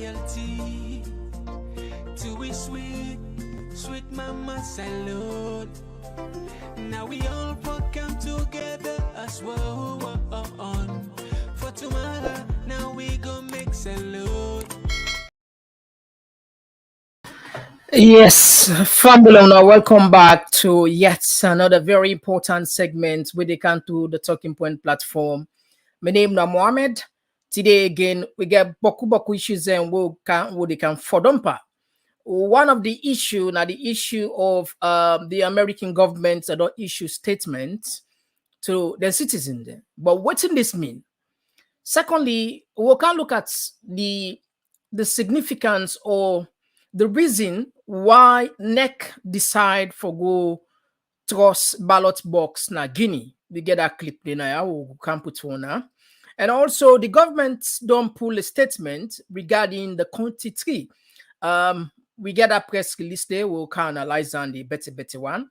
loyalty to a sweet, sweet mama salute. Now we all come together as well on for tomorrow. Now we go make salute. Yes, Fambulona, welcome back to yet another very important segment where they can do the Talking Point platform. My name is Mohammed. Today again, we get boku issues and we can fodumpa. One of the issue, now the issue of the American government that don't issue statements to their citizens. But what does this mean? Secondly, we can look at the significance or the reason why NEC decide for go trust ballot box na Guinea. We get that clip there now. We can put one now. And also the government don't pull a statement regarding the County 3. We get that press release there. We'll can analyze on the better one.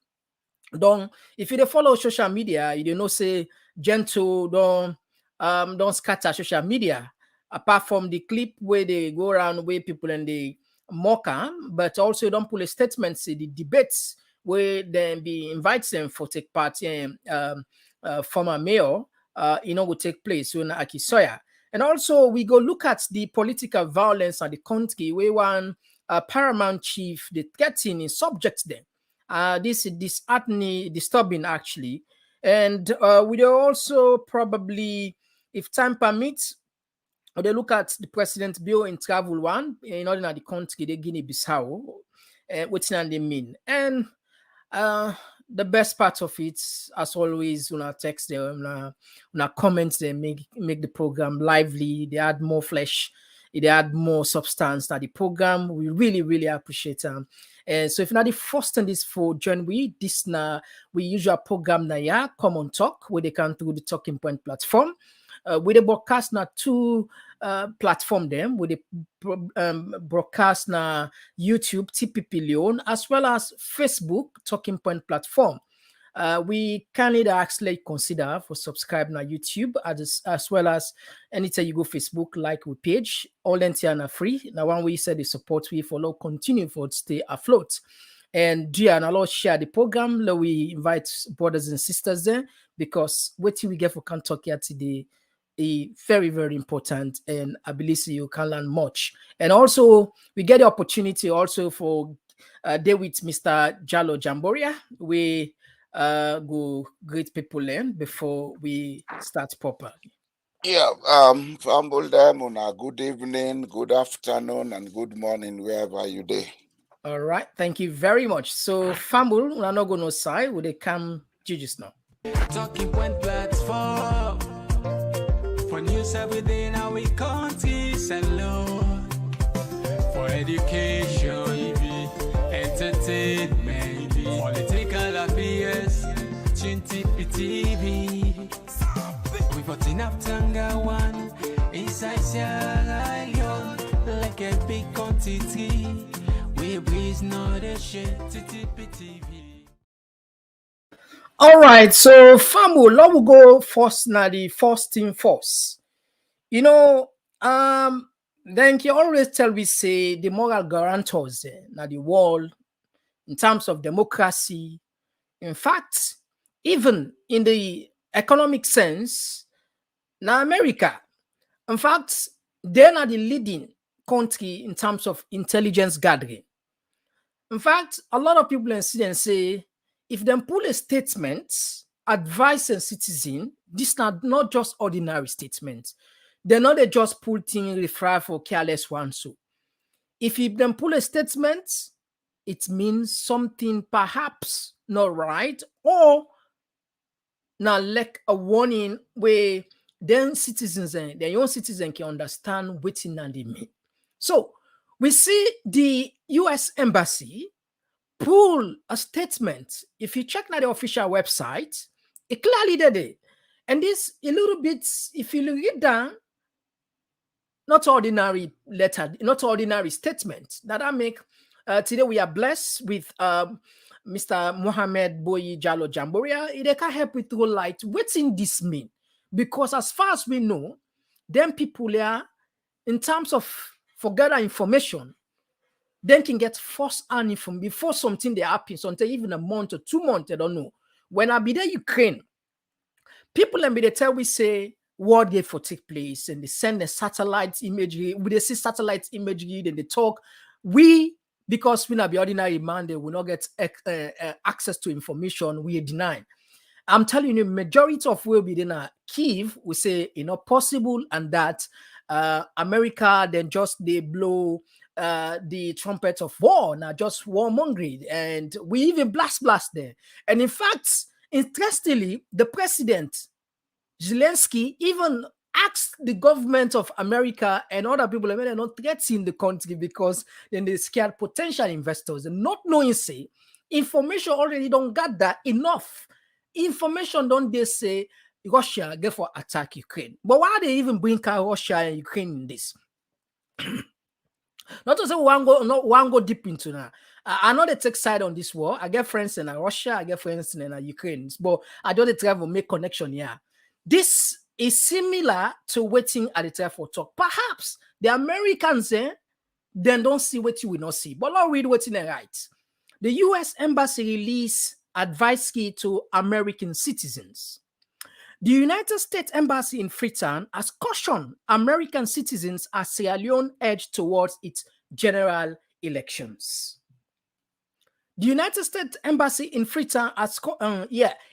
Don't if you follow social media, you know say gentle don't scatter social media apart from the clip where they go around where people and they mock them, but also don't pull a statement say the debates where then be invites them for take part in former mayor will take place in Akisoya. And also we go look at the political violence in the country where one paramount chief they getting in subject them. This is disheartening, disturbing actually. And we also probably, if time permits, they look at the president bill in travel one in order the country, the Guinea-Bissau, what's they mean. And the best part of it, as always, when I text them, when I comment, they make the program lively, they add more flesh, they add more substance to the program. We really appreciate them. And so if not the first and this for join this now we use our program now, yeah, Komon-Tok, where they can through the Talking Point platform. With the broadcast now two platform them with the broadcast now YouTube TPP Leone as well as Facebook Talking Point platform. We can actually consider for subscribe na YouTube as well as anytime you go Facebook like we page all are free. Now one we said the support we follow continue for stay afloat. And do and allow share the program. We invite brothers and sisters there because what we get for can talk here today is very important, and I believe you can learn much. And also we get the opportunity also for day with Mr. Jalo Jamboria. We go greet people in before we start properly. Yeah, humble them on a good evening, good afternoon, and good morning wherever you day. All right, thank you very much. So, Fambul, we're not going to side with the cam judges now. Talking Point platform for news every day now we country alone for education, entertainment, political affairs, TV. We got enough Tanga one inside Sierra Leone like a big country tree. We breeze not a shit TV. All right, so Famu, let we go first now the first thing first. Then you always tell we say the moral guarantors now the world in terms of democracy. In fact, even in the economic sense, now America, in fact, they're not the leading country in terms of intelligence gathering. In fact, a lot of people see and say, if them pull a statement, advise a citizen, this not just ordinary statements. They're not they just pull things refer for careless one. So if them pull a statement, it means something perhaps not right, or now like a warning where then citizens and their own citizen can understand what they mean. So we see the US Embassy pull a statement. If you check now the official website, it clearly did it. And this a little bit, if you read down, not ordinary letter, not ordinary statement that I make. Today we are blessed with Mr. Mohammed Boyi Jalo Jamboria. It can help with to light what's in this mean. Because as far as we know, them people are in terms of for gather information, then can get first-hand information before something they happens, until even a month or 2 months, they don't know. When I be there Ukraine, people and they tell we say war there for take place, and they send the satellite imagery. We they see satellite imagery, then they talk. We, because we not be ordinary man, they will not get access to information. We deny. I'm telling you, majority of will be in Kiev. We say possible, and that America then just they blow the trumpet of war, now just warmongering, and we even blast there. And in fact, interestingly, the president Zelensky even asked the government of America and other people, they're not threatening the country because then they scared potential investors, and not knowing say information already don't gather enough. Information don't they say Russia get for attack Ukraine. But why they even bring Russia and Ukraine in this? Not to say one go deep into that. I know they take side on this war. I get friends in Russia, I get friends in Ukraine, but I don't try to make connection here. This is similar to waiting at the time for talk. Perhaps the Americans then don't see what you will not see. But let's read what's in the right. The U.S. Embassy released advice key to American citizens. The United States Embassy in Freetown has cautioned American citizens as Sierra Leone edged towards its general elections. The United States Embassy in Freetown has,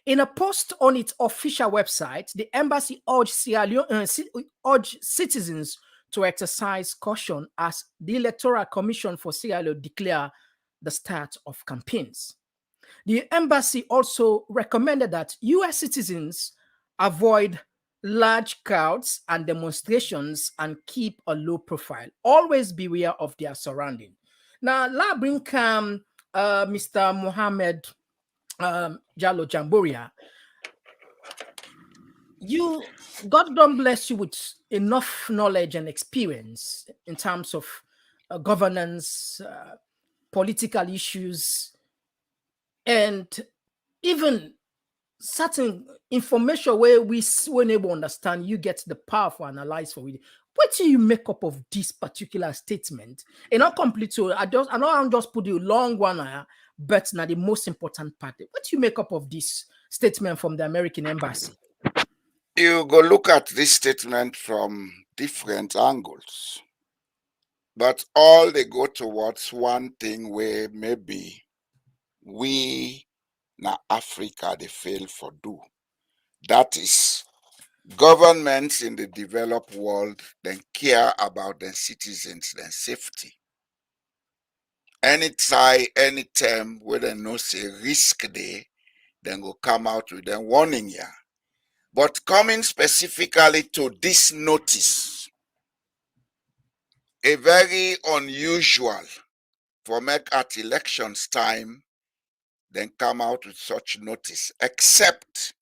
in a post on its official website, the embassy urged citizens to exercise caution as the Electoral Commission for Sierra Leone declare the start of campaigns. The embassy also recommended that U.S. citizens avoid large crowds and demonstrations and keep a low profile. Always beware of their surrounding. Now, la bring Mr. Mohammed Jallo Jamboria. God don't bless you with enough knowledge and experience in terms of governance, political issues, and even certain information where we were able to understand. You get the power for analyze for it. What do you make up of this particular statement? And not complete. So I know I'm just put you long one, but now the most important part. What do you make up of this statement from the American embassy? You go look at this statement from different angles, but all they go towards one thing where maybe we na Africa they fail for do. That is, governments in the developed world then care about their citizens, their safety. Anytime where they know say risk day, then go come out with a warning here. But coming specifically to this notice, a very unusual for make at elections time, then come out with such notice, except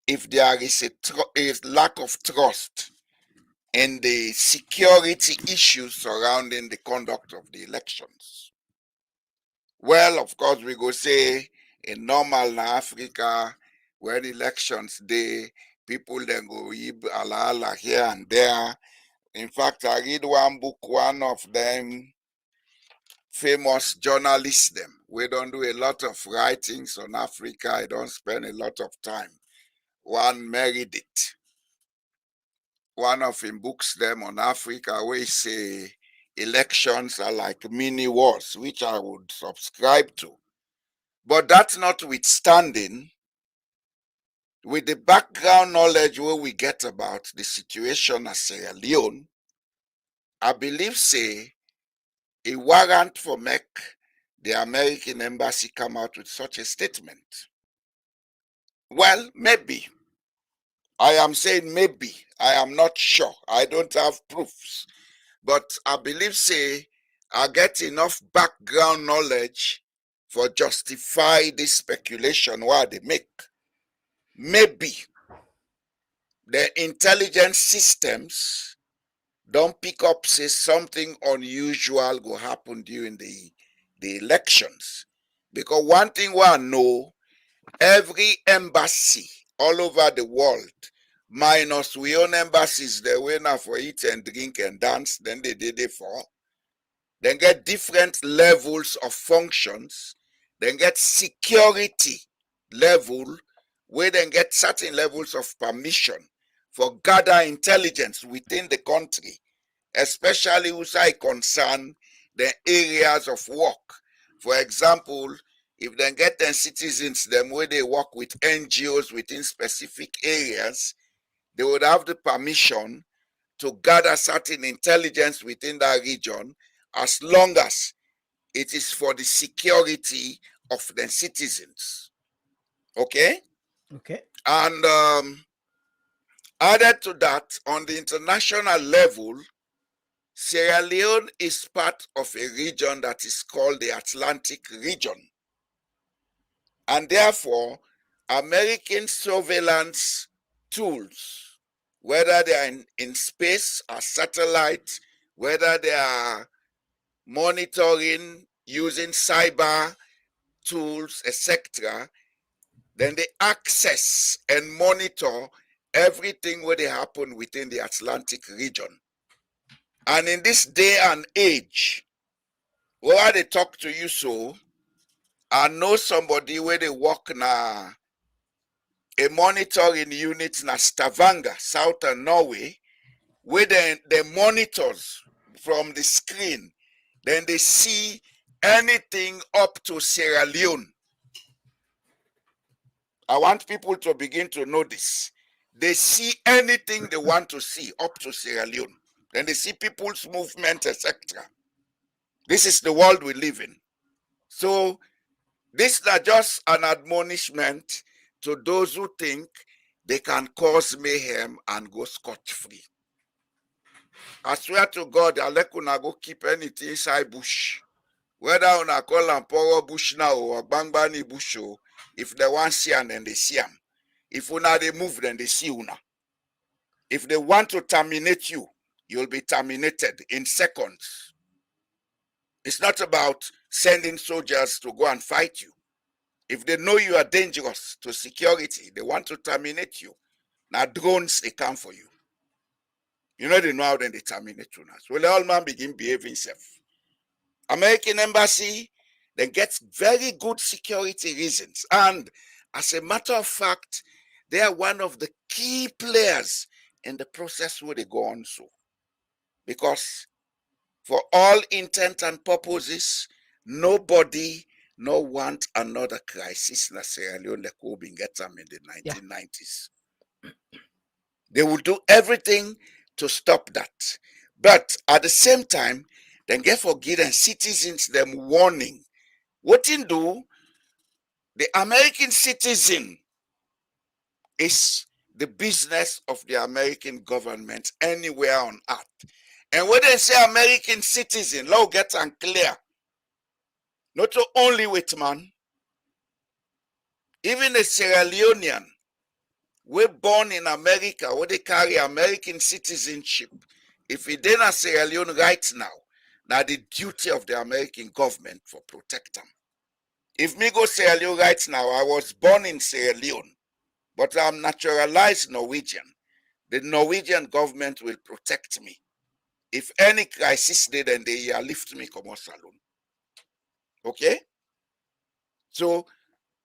if there is a lack of trust in the security issues surrounding the conduct of the elections. Well, of course, we go say in normal in Africa, when elections day, people then go ala here and there. In fact, I read one book, one of them famous journalists them. We don't do a lot of writings on Africa. I don't spend a lot of time. One Meredith. One of him books them on Africa where he say elections are like mini wars, which I would subscribe to. But that's notwithstanding, with the background knowledge where we get about the situation at Sierra Leone, I believe say a warrant for make the American embassy come out with such a statement. Well, maybe. I am saying maybe. I am not sure. I don't have proofs. But I believe say I get enough background knowledge for justify this speculation why they make. Maybe the intelligence systems don't pick up say something unusual will happen during the elections. Because one thing I know, every embassy all over the world minus we own embassies, the winner for eat and drink and dance, then they did it for. Then get different levels of functions, then get security level, where then get certain levels of permission for gather intelligence within the country, especially which I concern the areas of work. For example, if they get them citizens, them where they work with NGOs within specific areas, they would have the permission to gather certain intelligence within that region, as long as it is for the security of the citizens. Okay? Okay. And added to that, on the international level, Sierra Leone is part of a region that is called the Atlantic region. And therefore, American surveillance tools, whether they are in space or satellite, whether they are monitoring using cyber tools, etc., then they access and monitor everything where they happen within the Atlantic region. And in this day and age, where they talk to you so, I know somebody where they work na a monitoring unit na Stavanger, southern Norway, where the monitors from the screen, then they see anything up to Sierra Leone. I want people to begin to know this. They see anything they want to see up to Sierra Leone. Then they see people's movement, etc. This is the world we live in. So this is not just an admonishment to those who think they can cause mayhem and go scot-free. I swear to God, I'll let you go keep anything inside bush. Whether una call them power bush now or bangbani bush, if they want see and then they see them. If una they move, then they see una. If they want to terminate you, you'll be terminated in seconds. It's not about sending soldiers to go and fight you. If they know you are dangerous to security, they want to terminate you. Now drones, they come for you. You know they know how then they terminate you now. So the old man begin behaving safe. American embassy then gets very good security reasons. And as a matter of fact, they are one of the key players in the process where they go on so. Because for all intent and purposes, nobody no want another crisis in Sierra Leone like we been get them in the 1990s. They will do everything to stop that. But at the same time, then get for giving citizens them warning. What in do? The American citizen is the business of the American government anywhere on earth. And when they say American citizen, let's get and clear. Not only with man, even a Sierra Leonean, we're born in America, where they carry American citizenship. If he did not Sierra Leone right now the duty of the American government for protect them. If me go Sierra Leone right now, I was born in Sierra Leone, but I'm naturalized Norwegian. The Norwegian government will protect me. If any crisis did, then they lift me come on saloon. Okay? So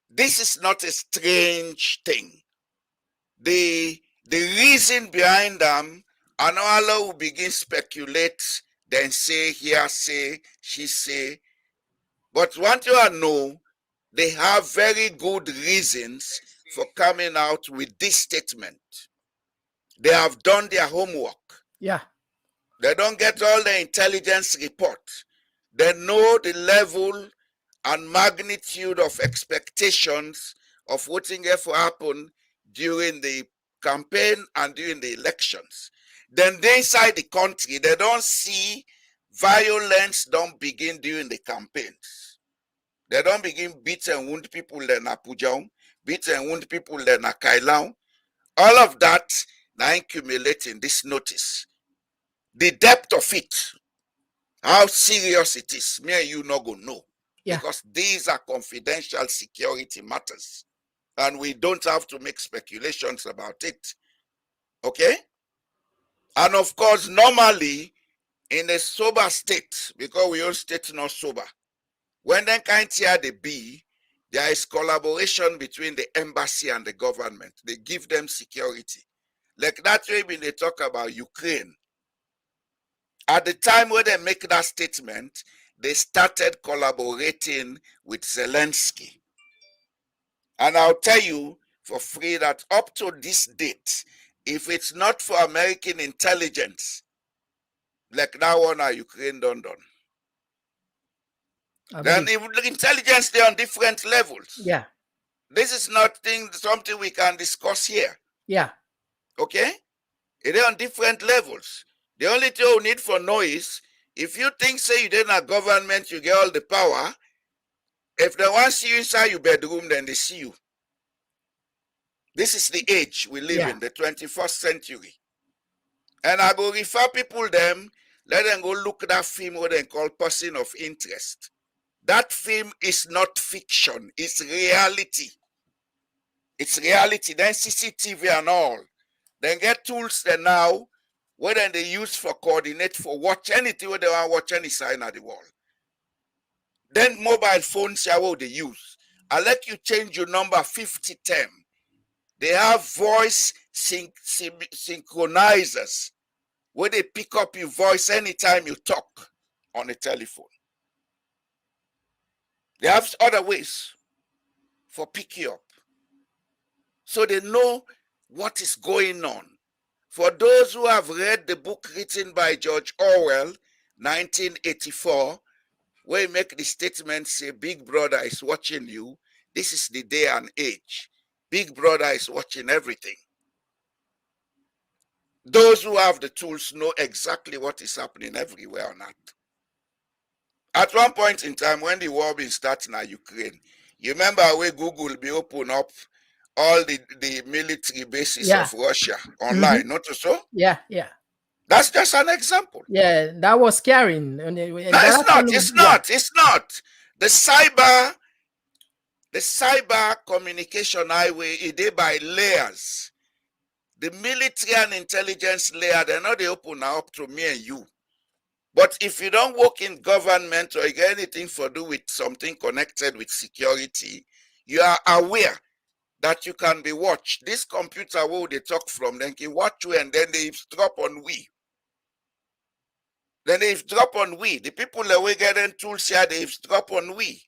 this is not a strange thing. The reason behind them, and Allah will begin speculate, then say, here say, she say. But want you to know, they have very good reasons for coming out with this statement. They have done their homework. Yeah. They don't get all the intelligence report. They know the level and magnitude of expectations of what's going to happen during the campaign and during the elections. Then they inside the country, they don't see violence don't begin during the campaigns. They don't begin beat and wound people in Apujaum, beat and wound people in Kailaun. All of that now accumulating this notice. The depth of it, how serious it is, me and you not gonna know. Yeah. Because these are confidential security matters. And we don't have to make speculations about it. Okay? And of course, normally in a sober state, because we all state not sober, when they can't hear the B, there is collaboration between the embassy and the government. They give them security. Like that way when they talk about Ukraine. At the time when they make that statement, they started collaborating with Zelensky. And I'll tell you for free that up to this date, if it's not for American intelligence, like that one Ukraine done. Then the intelligence, they're on different levels. Yeah. This is not something we can discuss here. Yeah. Okay? They're on different levels. The only thing you need for noise, if you think, say, you didn't have government, you get all the power. If they want to see you inside your bedroom, then they see you. This is the age we live in, the 21st century. And I go refer people them, let them go look at that film what they call Person of Interest. That film is not fiction, it's reality. It's reality. Then CCTV and all. Then get tools then now, where then they use for coordinate, for watch anything where they want to watch any sign at the wall. Then mobile phones are what they use. I let you change your number 5010. They have voice synchronizers where they pick up your voice anytime you talk on the telephone. They have other ways for pick you up. So they know what is going on. For those who have read the book written by George Orwell, 1984, where he make the statement, say, Big Brother is watching you. This is the day and age. Big Brother is watching everything. Those who have the tools know exactly what is happening everywhere on earth. At one point in time, when the war been starting in Ukraine, you remember where Google be open up all the military bases of Russia online, not so? Yeah. That's just an example. Yeah, that was scary. It's not. The cyber communication highway is there by layers. The military and intelligence layer, they're not open now up to me and you. But if you don't work in government or you get anything to do with something connected with security, you are aware that you can be watched. This computer where they talk from, then can watch you and then they drop on we. Then they drop on we. The people that we getting tools here, they drop on we.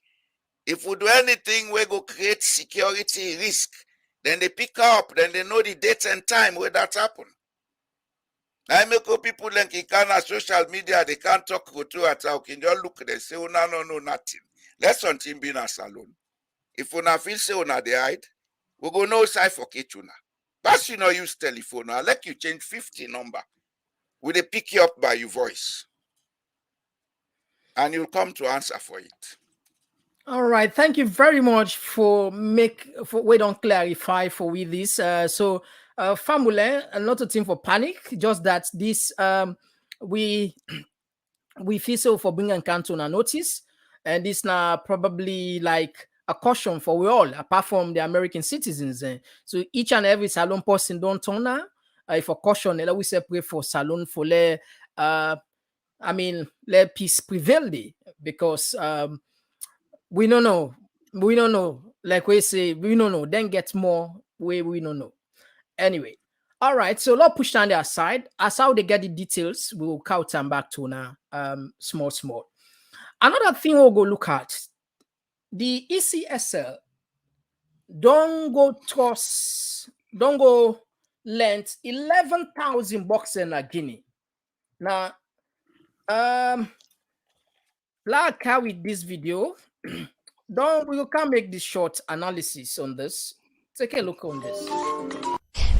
If we do anything, we go create security risk. Then they pick up, then they know the date and time where that happened. I make people like you can on social media, they can't talk to at all. Can just look, they say, oh, no, nothing. Let something be in a salon. If we not feel say they hide, we go no side for kitchen. But you know, use telephone. I let you change 50 number. Will they pick you up by your voice? And you'll come to answer for it. All right. Thank you very much for we don't clarify for with this. Famule, not a thing for panic, just that this we feel so for bringing Canton a notice, and this now probably like a caution for we all, apart from the American citizens. So each and every salon person don't turn now. If a caution, we separate for salon for let peace prevail because we don't know. Like we say, we don't know. Then get more way we don't know. Anyway, all right. So let's push down their side. As how they get the details, we will count them back to now. Small. Another thing we'll go look at the ECSL. Don't go lent 11,000 bucks in a Guinea. Now, like how with this video, we can make this short analysis on this. Take a look on this.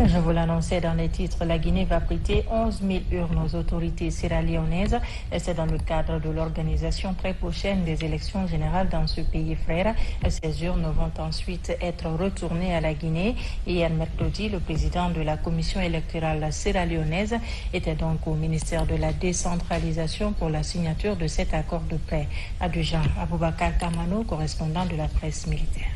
Je vous l'annonçais dans les titres, la Guinée va prêter 11 000 urnes aux autorités sierra-léonaises. C'est dans le cadre de l'organisation très prochaine des élections générales dans ce pays frère. Ces urnes vont ensuite être retournées à la Guinée. Hier mercredi, le président de la commission électorale sierra-léonaise était donc au ministère de la décentralisation pour la signature de cet accord de paix. Abidjan, Aboubakar Kamano, correspondant de la presse militaire.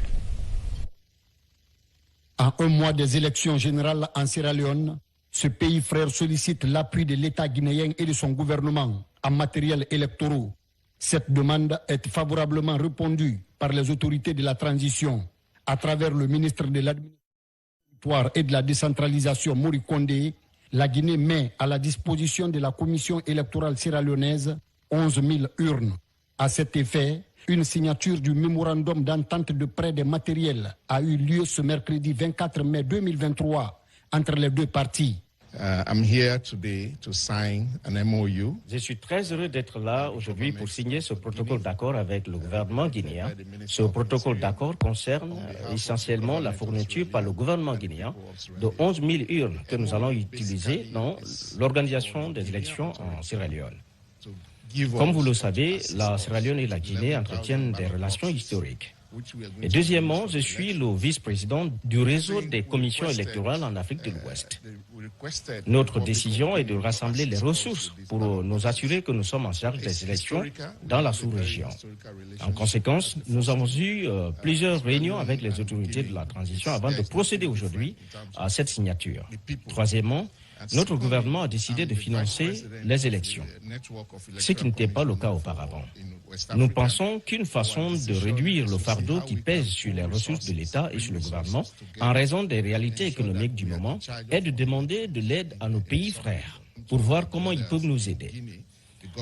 À un mois des élections générales en Sierra Leone, Ce pays frère sollicite l'appui de l'État guinéen et de son gouvernement en matériel électoral. Cette demande est favorablement répondue par les autorités de la transition à travers le ministre de l'Administration et de la décentralisation, Mori Kondé. La Guinée met à la disposition de la commission électorale sierra-léonaise 11 000 urnes. À cet effet, une signature du mémorandum d'entente de prêt des matériels a eu lieu ce mercredi 24 mai 2023 entre les deux parties. I'm here today to sign an MOU. Je suis très heureux d'être là aujourd'hui pour signer ce protocole d'accord avec le gouvernement guinéen. Ce protocole d'accord concerne essentiellement la fourniture par le gouvernement guinéen de 11 000 urnes que nous allons utiliser dans l'organisation des élections en Sierra Leone. Comme vous le savez, la Sierra Leone et la Guinée entretiennent des relations historiques. Et deuxièmement, je suis le vice-président du réseau des commissions électorales en Afrique de l'Ouest. Notre décision est de rassembler les ressources pour nous assurer que nous sommes en charge des élections dans la sous-région. En conséquence, nous avons eu plusieurs réunions avec les autorités de la transition avant de procéder aujourd'hui à cette signature. Troisièmement, notre gouvernement a décidé de financer les élections, ce qui n'était pas le cas auparavant. Nous pensons qu'une façon de réduire le fardeau qui pèse sur les ressources de l'État et sur le gouvernement, en raison des réalités économiques du moment, est de demander de l'aide à nos pays frères pour voir comment ils peuvent nous aider.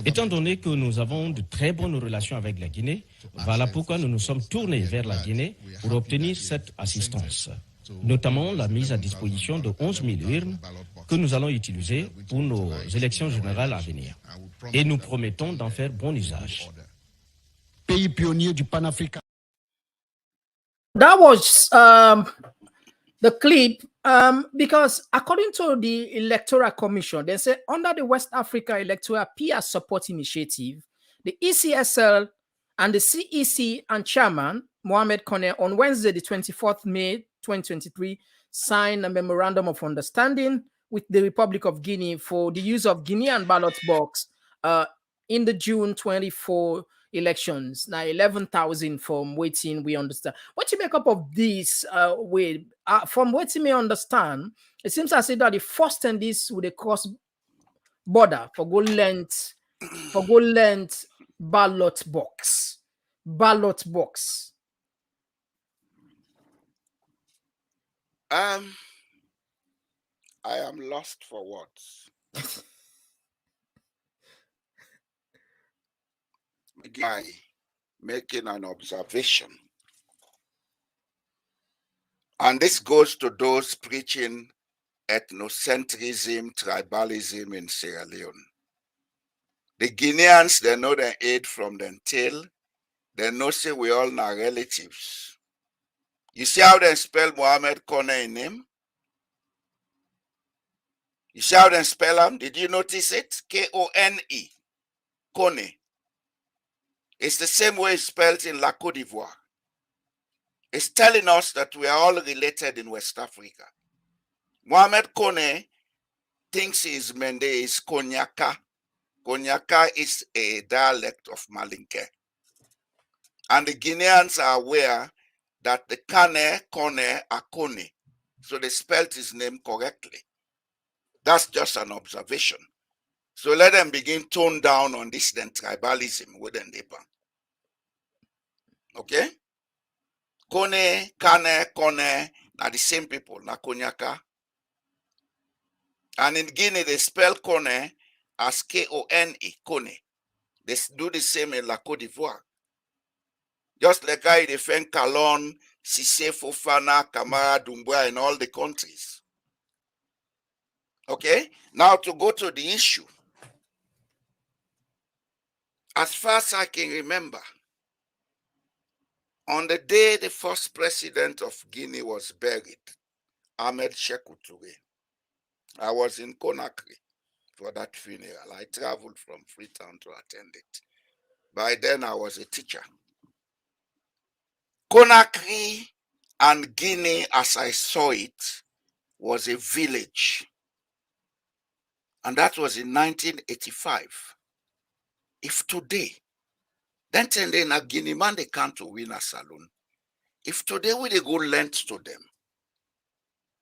Étant donné que nous avons de très bonnes relations avec la Guinée, voilà pourquoi nous nous sommes tournés vers la Guinée pour obtenir cette assistance, notamment la mise à disposition de 11 000 urnes que nous allons utiliser pour nos élections générales à venir. Et nous promettons d'en faire bon usage. Pays pionnier du Pan-Africain. That was the clip because according to the Electoral Commission, they say under the West Africa Electoral Peer Support Initiative, the ECSL and the CEC and chairman, Mohamed Kone, on Wednesday, the 24th May 2023, signed a memorandum of understanding with the Republic of Guinea for the use of Guinean ballot box in the June 24 elections. Now 11,000 from waiting, we understand. What you make up of this? From what you may understand, it seems as if that the first and this with a cross border for gold length ballot box. I am lost for words. By making an observation. And this goes to those preaching ethnocentrism, tribalism in Sierra Leone. The Guineans, they know their aid from the tail. They know say we all are relatives. You see how they spell Mohamed Kone in name? You see how they spell him? Did you notice it? K-O-N-E. Kone. It's the same way it's spelled in La Côte d'Ivoire. It's telling us that we are all related in West Africa. Mohamed Kone thinks his Mende is Konyaka. Konyaka is a dialect of Malinke. And the Guineans are aware that the Kane, Kone are Kone. So they spelled his name correctly. That's just an observation. So let them begin tone down on this then tribalism within the pan. Okay? Kone, Kane, Kone, are the same people, na Konyaka. And in Guinea, they spell Kone as K-O-N-E, Kone. They do the same in La Côte d'Ivoire. Just like I defend Calon, Sise, Fofana, Kamara, Dumbwa, in all the countries. Okay? Now to go to the issue. As far as I can remember, on the day the first president of Guinea was buried, Ahmed Sékou Touré, I was in Conakry for that funeral. I traveled from Freetown to attend it. By then, I was a teacher. Conakry and Guinea, as I saw it, was a village. And that was in 1985. If today, then a Guinea man they come to win a saloon. If today we they go lend to them,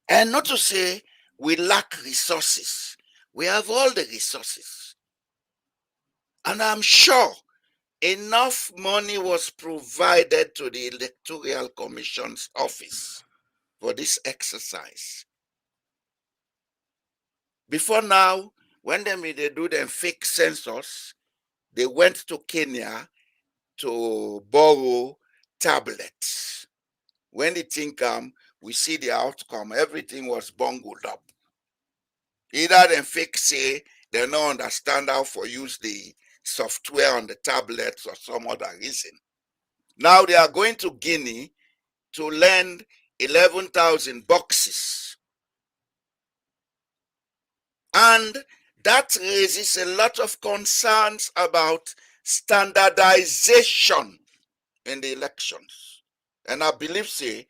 and not to say we lack resources. We have all the resources. And I'm sure enough money was provided to the Electoral Commission's office for this exercise. Before now, when they do them fake census, they went to Kenya to borrow tablets. When the thing come, we see the outcome. Everything was bungled up. Either them fake say they don't understand how to use the software on the tablets or some other reason. Now they are going to Guinea to lend 11,000 boxes. And that raises a lot of concerns about standardization in the elections. And I believe, say,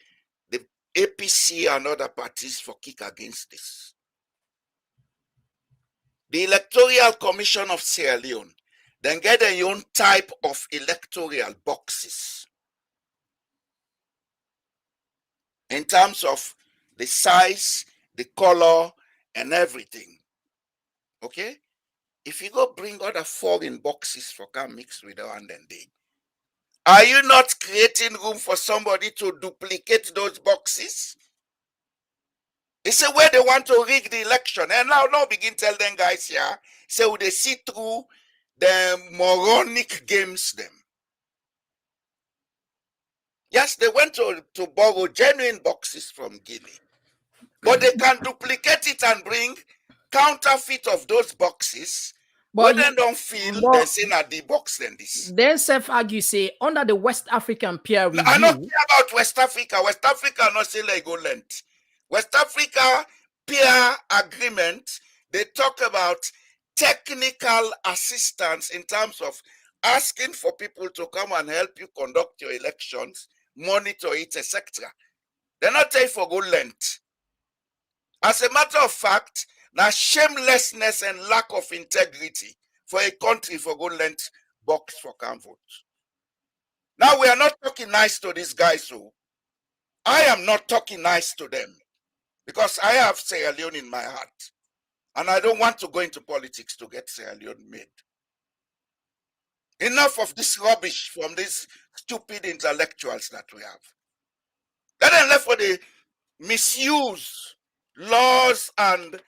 the APC and other parties for kick against this. The Electoral Commission of Sierra Leone then get their own type of electoral boxes in terms of the size, the color, and everything. Okay? If you go bring other foreign boxes for can mix with the one then they. Are you not creating room for somebody to duplicate those boxes? It's a way they want to rig the election. And now begin tell them guys here, say they see through the moronic games them. Yes, they went to borrow genuine boxes from Guinea. But they can duplicate it and bring counterfeit of those boxes. But they don't feel they say na the box than this. Then self argue say under the West African peer review. I don't care about West Africa. West Africa not say like go length. West Africa peer agreement, they talk about technical assistance in terms of asking for people to come and help you conduct your elections, monitor it, etc. They're not saying for go length. As a matter of fact, now shamelessness and lack of integrity for a country for go length box for can vote. Now we are not talking nice to these guys, so I am not talking nice to them because I have Sierra Leone in my heart and I don't want to go into politics to get Sierra Leone made. Enough of this rubbish from these stupid intellectuals that we have. Let them left for the misuse laws and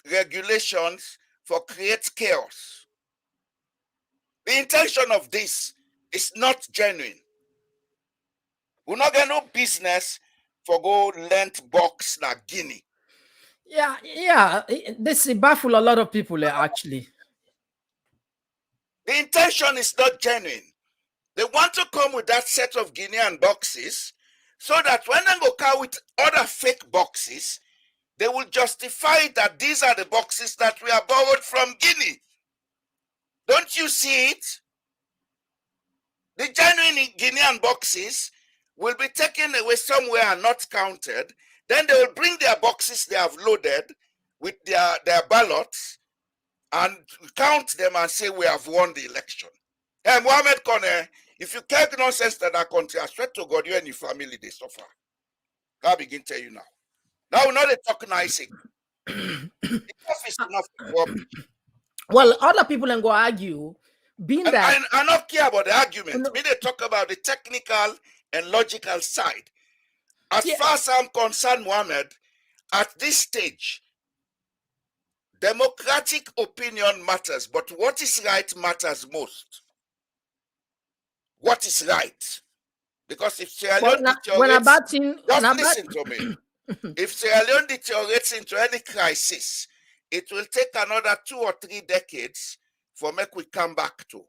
regulations for create chaos. The intention of this is not genuine. We're not get no business for go lent box like Guinea. Yeah, this baffle a lot of people actually. The intention is not genuine. They want to come with that set of Guinean boxes so that when they go come with other fake boxes, they will justify that these are the boxes that we are borrowed from Guinea. Don't you see it? The genuine Guinean boxes will be taken away somewhere and not counted. Then they will bring their boxes they have loaded with their ballots and count them and say we have won the election. Hey, Mohammed Kone, if you care nonsense to that country, I swear to God, you and your family, they suffer. I'll begin to tell you now. Now we know they talk nice. Enough is enough. Well, other people can go argue, being that I don't care about the argument. Me, they talk about the technical and logical side. As far as I'm concerned, Mohammed, at this stage, democratic opinion matters, but what is right matters most. What is right? Because if Sierra Leone listen to me. If Sierra Leone deteriorates into any crisis, it will take another 2 or 3 decades for make we come back to.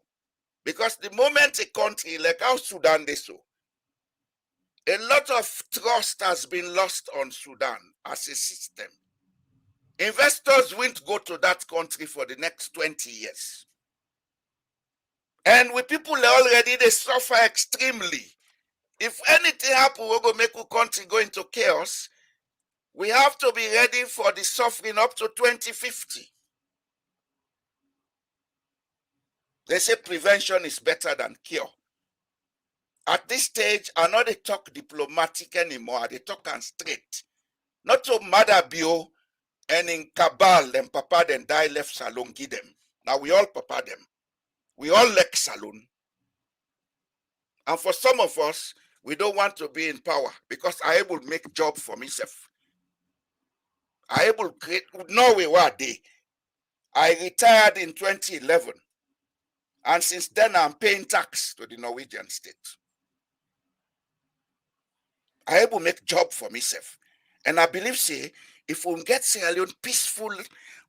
Because the moment a country like how Sudan they so, a lot of trust has been lost on Sudan as a system. Investors won't go to that country for the next 20 years. And with people already, they suffer extremely. If anything happens, we're going to make our country go into chaos. We have to be ready for the suffering up to 2050. They say prevention is better than cure. At this stage, I know they talk diplomatic anymore. They talk and straight. Not to mother bio And in cabal, them papa then die left salon give them. Now we all papa them. We all like salon. And for some of us, we don't want to be in power because I able to make job for myself. I able to create Norway were they. I retired in 2011. And since then I'm paying tax to the Norwegian state. I able to make job for myself. And I believe, say, if we get Sierra Leone peaceful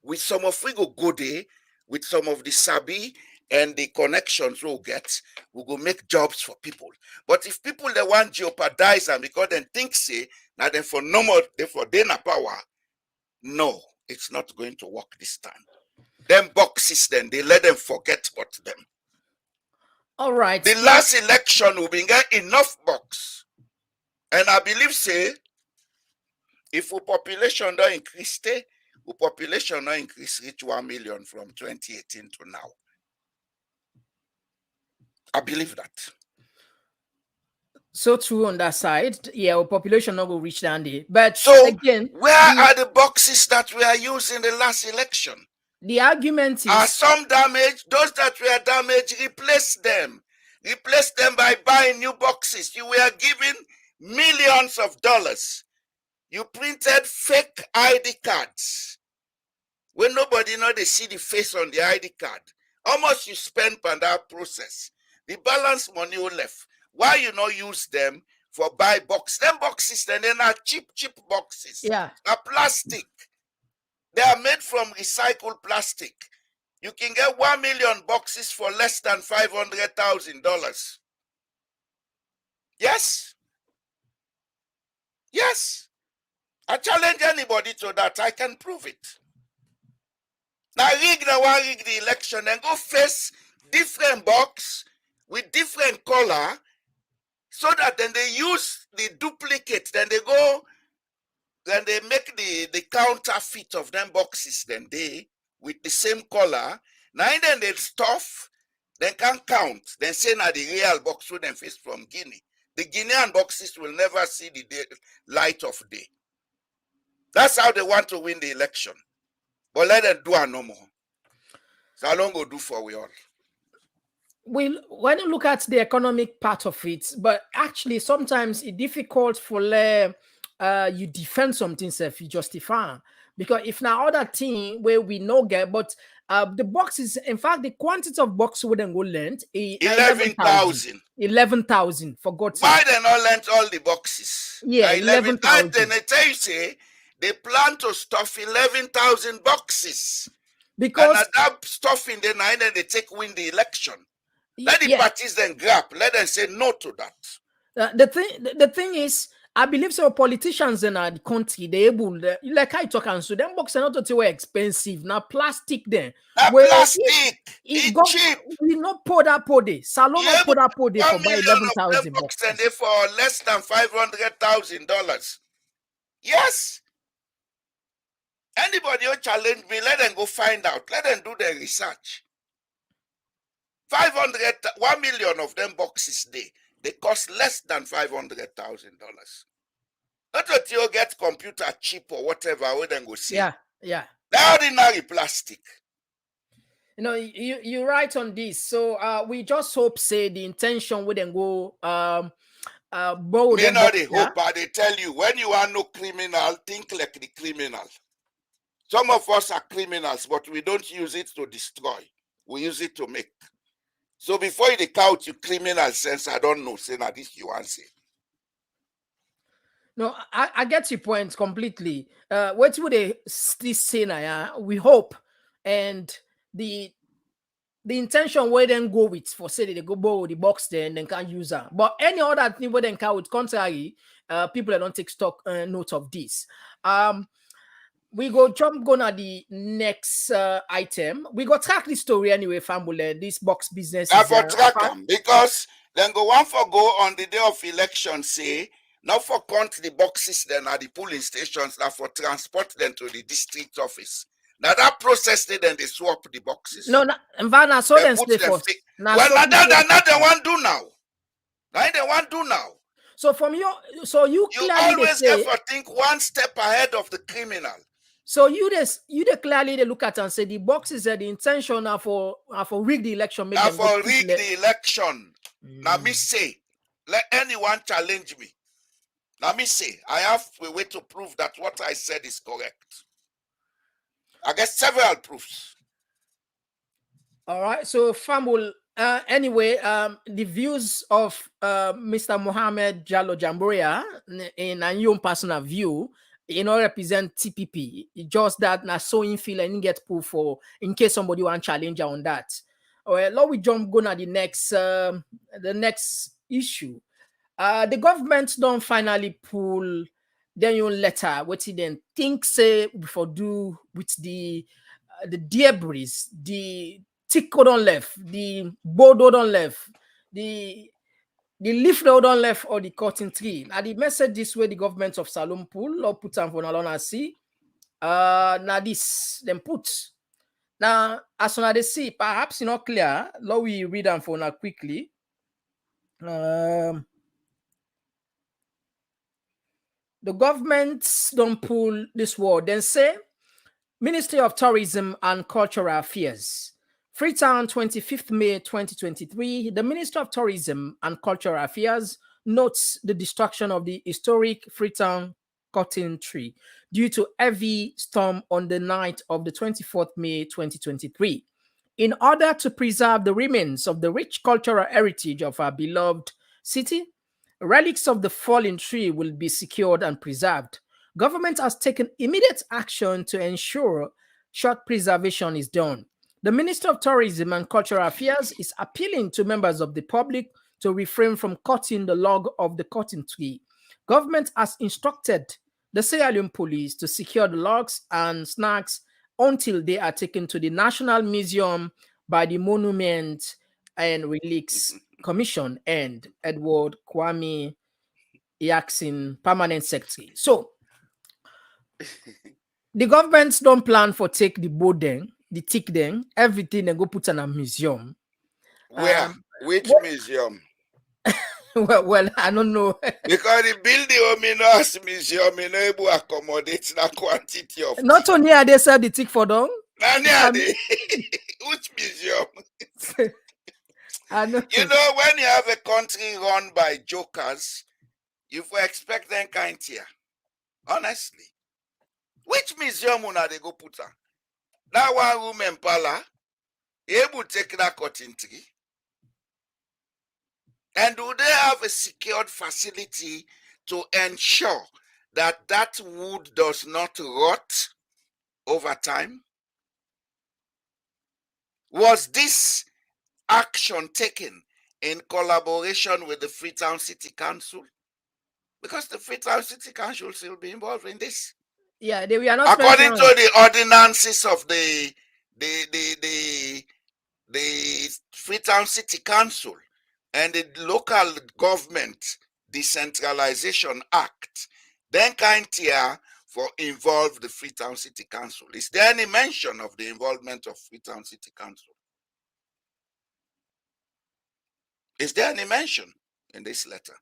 with some of we go there, with some of the sabi and the connections we'll get, we go make jobs for people. But if people they want jeopardize them because they think say, now then for no more, for they na power, no, it's not going to work this time. Them boxes then, they let them forget about them. All right. The last election we been get enough box. And I believe say, if our population don't increase, our population don't increase reach 1 million from 2018 to now. I believe that. So true on that side. Yeah, our population not will reach down there. But So again, where are the boxes that we are using in the last election? the argument Are is some damaged? Those that were damaged, replace them. Replace them by buying new boxes. You were given millions of dollars. You printed fake ID cards. When nobody know they see the face on the ID card. How much you spend on that process? The balance money you left. Why you not use them for buy box? Them boxes, then they're not cheap boxes. yeah. Are plastic. They are made from recycled plastic. You can get 1 million boxes for less than $500,000. Yes. Yes. I challenge anybody to that. I can prove it. Now rig the election and go face different box with different color so that then they use the duplicate, then they go, then they make the counterfeit of them boxes then they with the same color. Now then they stuff, then can count, then say now the real box with them face from Guinea. The Guinean boxes will never see the light of day. That's how they want to win the election. But let them do it no more. So how long go do for we all? When you look at the economic part of it, but actually sometimes it's difficult for you defend something if you justify. Because if now other thing where we no get, but the boxes, in fact, the quantity of box wouldn't go length 11,000. 11,000 for God's sake. Why they not lent all the boxes? Yeah, 11,000. Then they tell you say they plan to stuff 11,000 boxes. Because and that stuff in the night, then they take win the election. Let the parties then grab. Let them say no to that. The thing is, I believe so. Politicians in our country, they able like I talk and so them boxes are not too expensive. Now plastic then. Now plastic. It's cheap. We not pour that salon not pour that for buy 11,000 boxes. And they for less than $500,000. Yes. Anybody who challenge me, let them go find out. Let them do their research. 1 million of them boxes they cost less than $500,000. Not that you get computer cheap or whatever, we then go see. Yeah. The ordinary plastic. You know, you're right on this. So we just hope say the intention wouldn't go bold. Me know they hope, but they tell you when you are no criminal, think like the criminal. Some of us are criminals, but we don't use it to destroy. We use it to make. So before you count your criminal sense, I don't know. Say now this you want to say. No, I get your point completely. What would they still say now? We hope, and the intention where then go with for say they go borrow the box there and then can't use her. But any other thing where then can with contrary, people that don't take stock note of this. We go gonna the next item. We go track this story anyway, family. This box business. I for track them because then go one for go on the day of election. Say not for count the boxes then at the polling stations. Now for transport them to the district office. Now that process then they swap the boxes. No, Mvana so then stay first. Well, now they want do now. Now they want do now. So from your, so you clearly always say, ever think one step ahead of the criminal. So you clearly they look at and say the boxes are the intention are for rig the election. Make Now them for rig the election. Now me say, let anyone challenge me. Now me say, I have a way to prove that what I said is correct. I get several proofs. All right. So Famul, anyway, the views of Mr. Mohammed Jallo Jamboria in a your personal view, represent TPP. It's just that na so in feel and get pulled for in case somebody want challenge on that. Well, now we jump go na the next issue. The government don't finally pull their own letter. What he then think say before do with the debris, the tick on left, the board on left, the leaf on left, or the cotton tree. Now the message this way the government of Salom pull or put on for Nalona see. Now this them put. Now as soon as they see, perhaps not clear. Now we read them for now quickly. The governments don't pull this word. Then say, Ministry of Tourism and Cultural Affairs. Freetown, 25th May 2023. The Ministry of Tourism and Cultural Affairs notes the destruction of the historic Freetown cotton tree due to heavy storm on the night of the 24th May 2023. In order to preserve the remains of the rich cultural heritage of our beloved city, relics of the fallen tree will be secured and preserved. Government has taken immediate action to ensure short preservation is done. The Minister of Tourism and Cultural Affairs is appealing to members of the public to refrain from cutting the log of the cotton tree. Government has instructed the Sierra Leone police to secure the logs and snags until they are taken to the National Museum by the Monument and Relics Commission and Edward Kwame Jackson, Permanent Secretary. So, the governments don't plan for take the board then, the tick then, everything and go put in a museum. Where? Which museum? well, I don't know. Because the building ominous museum is not able to accommodate that quantity of Not only are they sell the tick for them. Which museum? I know. You know, when you have a country run by jokers, you expect them kind here. Honestly. Which museum will they go put her? That one room in Pala, able to take that cotton tree? And do they have a secured facility to ensure that that wood does not rot over time? Was this action taken in collaboration with the Freetown City Council? Because the Freetown City Council still be involved in this. Yeah, we are not. According to the ordinances of the Freetown City Council and the Local Government Decentralization Act, then kind here for involve the Freetown City Council. Is there any mention of the involvement of Freetown City Council? Is there any mention in this letter?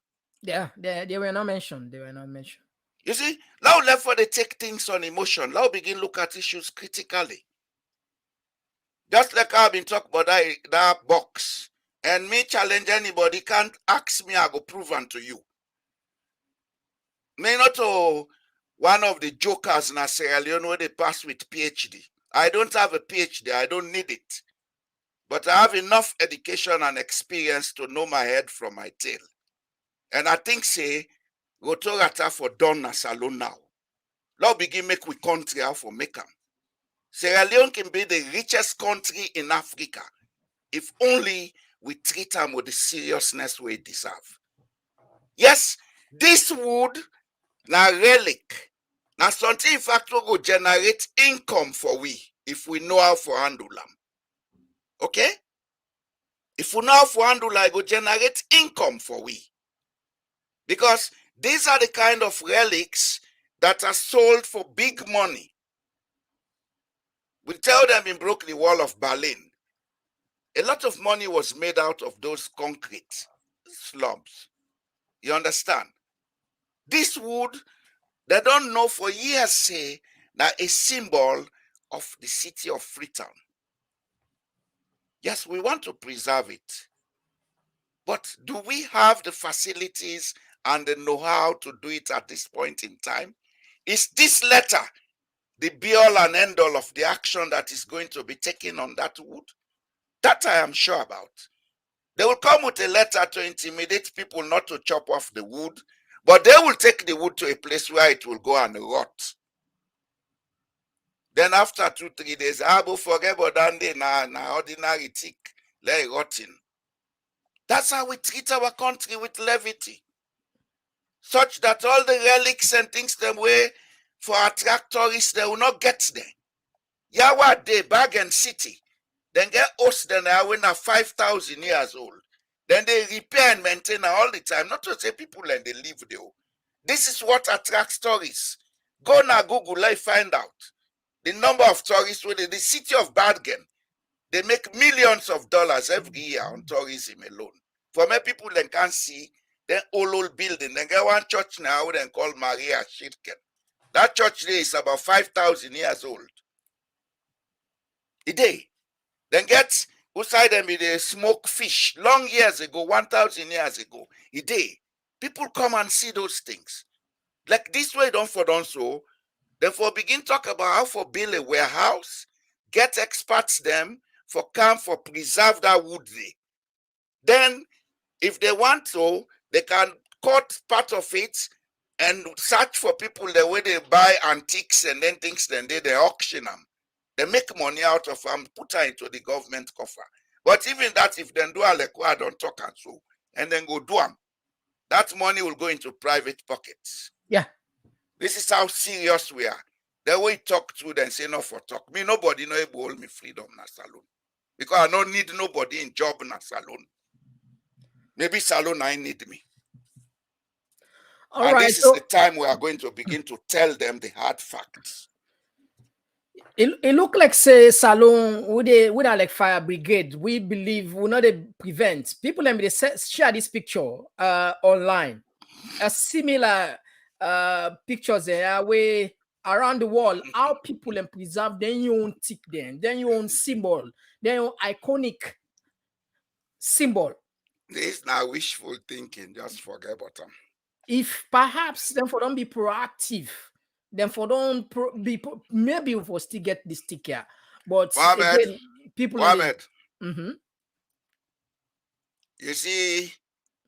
Yeah, they were not mentioned. They were not mentioned. You see, now left for they take things on emotion. Now begin look at issues critically. Just like I've been talking about that box. And me challenge anybody can't ask me, I go prove unto you. Me not one of the jokers in Sierra Leone where they pass with PhD. I don't have a PhD, I don't need it. But I have enough education and experience to know my head from my tail. And I think say, go to Rata for done as alone now. Now begin make we country out for make them. Sierra Leone can be the richest country in Africa if only we treat them with the seriousness we deserve. Yes, this wood na relic. Now something in fact will go generate income for we if we know how to handle them. Okay? If we know how to handle them, it will generate income for we. Because these are the kind of relics that are sold for big money. We tell them in Broke the Wall of Berlin, a lot of money was made out of those concrete slabs. You understand? This wood, they don't know for years, say, now a symbol of the city of Freetown. Yes, we want to preserve it. But do we have the facilities and the know-how to do it at this point in time? Is this letter the be-all and end-all of the action that is going to be taken on that wood? That I am sure about. They will come with a letter to intimidate people not to chop off the wood, but they will take the wood to a place where it will go and rot. Then after 2-3 days, I will forget about that day na ordinary tick, let it rotting. That's how we treat our country, with levity. Such that all the relics and things them way for attract tourists, they will not get there. Yawa Day, Bergen City, then get host then when are 5,000 years old. Then they repair and maintain all the time. Not to say people and they live there. This is what attracts tourists. Go now Google, let find out the number of tourists within the city of Bergen. They make millions of dollars every year on tourism alone. For many people they can't see, then old building. Then get one church now then called Maria Shirken. That church there is about 5,000 years old. A day. Then get outside them with a smoke fish long years ago, 1,000 years ago. A day. People come and see those things. Like this way, don't for done so. Then for begin talk about how for build a warehouse, get experts them for come for preserve that wood there. Then if they want to, they can cut part of it and search for people the way they buy antiques and then things, then they auction them. They make money out of them, put her into the government coffer. But even that, if they do I don't talk and so, and then go do them, that money will go into private pockets. Yeah. This is how serious we are. The way talk to them, say no for talk. Me, nobody no able hold me freedom na salon. Because I don't need nobody in job na salon. Maybe salon I need me. All and right. this So is the time we are going to begin to tell them the hard facts. it look like say salon with our like fire brigade. We believe we not prevent people and they share this picture online. A similar pictures there where around the world how people and preserve then your own tick then your own symbol, then your iconic symbol. This is not wishful thinking. Just forget about them. If perhaps then for don't be proactive, then for don't maybe we will still get this sticker. But Mohammed, again, people Mohammed, mm-hmm. You see,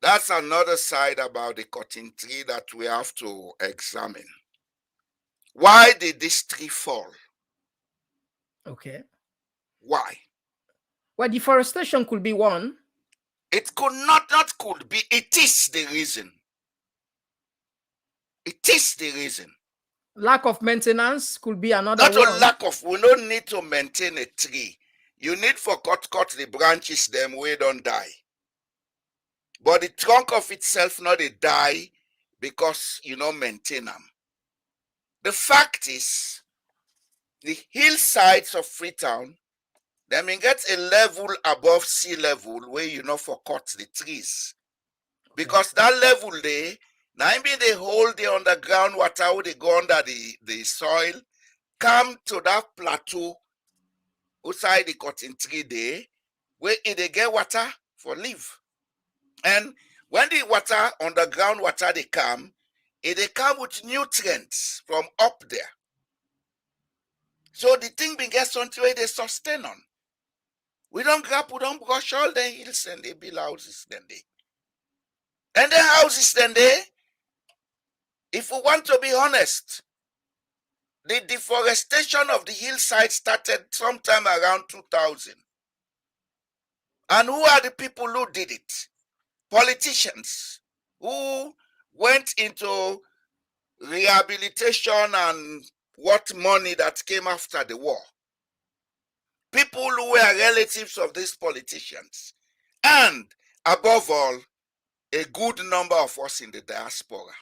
that's another side about the cotton tree that we have to examine. Why did this tree fall? Okay. Why? Well, deforestation could be one. It could not could be. It is the reason. It is the reason. Lack of maintenance could be another Not one. a lack of, we don't need to maintain a tree. You need for cut the branches, them we don't die. But the trunk of itself not a die because you don't maintain them. The fact is, the hillsides of Freetown, they may get a level above sea level where you know for cut the trees. Because that level there, now maybe they hold the underground water where they go under the soil, come to that plateau outside the cotton tree there, where they get water for live. And when the water, underground water, they come with nutrients from up there. So the thing begins something where they sustain on. We don't grab, we don't brush all the hills and they build houses then they. And the houses then they, if we want to be honest, the deforestation of the hillside started sometime around 2000. And who are the people who did it? Politicians who went into rehabilitation and what money that came after the war. People who were relatives of these politicians. And above all, a good number of us in the diaspora.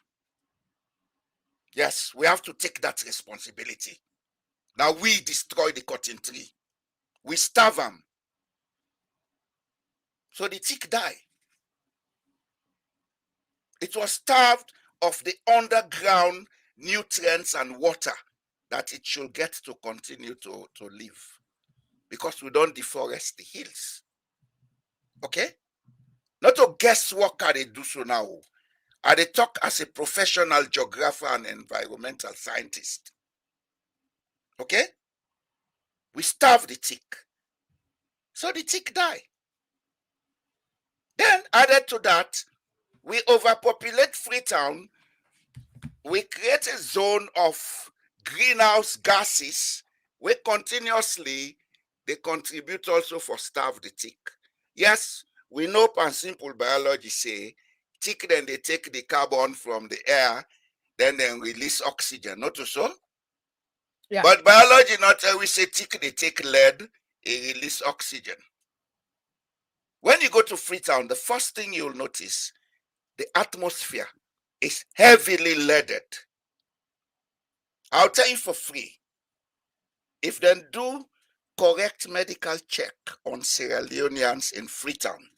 Yes, we have to take that responsibility. Now we destroy the cotton tree. We starve them. So the tick die. It was starved of the underground nutrients and water that it should get to continue to live, because we don't deforest the hills. Okay? Not to guess what can they do so now. I they talk as a professional geographer and environmental scientist. Okay? We starve the tick. So the tick die. Then added to that, we overpopulate Freetown. We create a zone of greenhouse gases where continuously they contribute also for starve the tick. Yes, we know and simple biology say tick then they take the carbon from the air, then they release oxygen, not so? Yeah. But biology not always say tick they take lead, it release oxygen. When you go to Freetown, the first thing you'll notice, the atmosphere is heavily leaded. I'll tell you for free. If they do correct medical check on Sierra Leoneans in Freetown,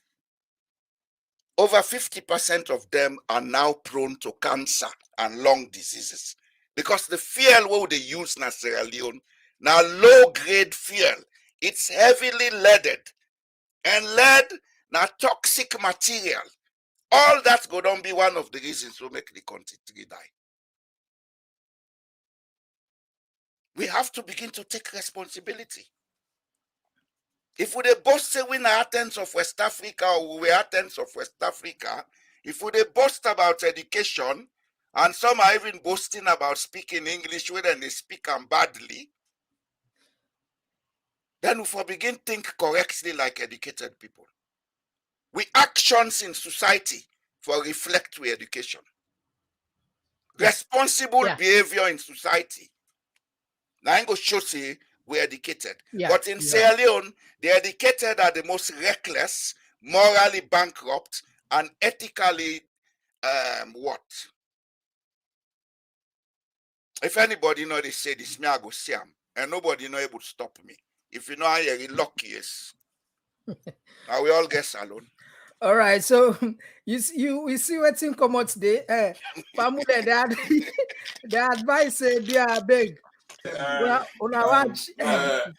over 50% of them are now prone to cancer and lung diseases, because the fuel what they use in Sierra Leone, now low-grade fuel, it's heavily leaded, and lead now toxic material. All that's going to be one of the reasons we make the country die. We have to begin to take responsibility. If we boast say we are Athens of West Africa, or we are Athens of West Africa, if we boast about education, and some are even boasting about speaking English when they speak them badly, then we for begin think correctly like educated people. We actions in society for reflect we education. Responsible behavior in society. Now I go show say we're educated. But in Sierra Leone, the educated are the most reckless, morally bankrupt, and ethically what? If anybody know they say this, me I go see them, and nobody know able to stop me. If you know I am lucky, yes. Now we all get salon. All right, so we see what's in come out today. Family, the advice they are big. Una watch.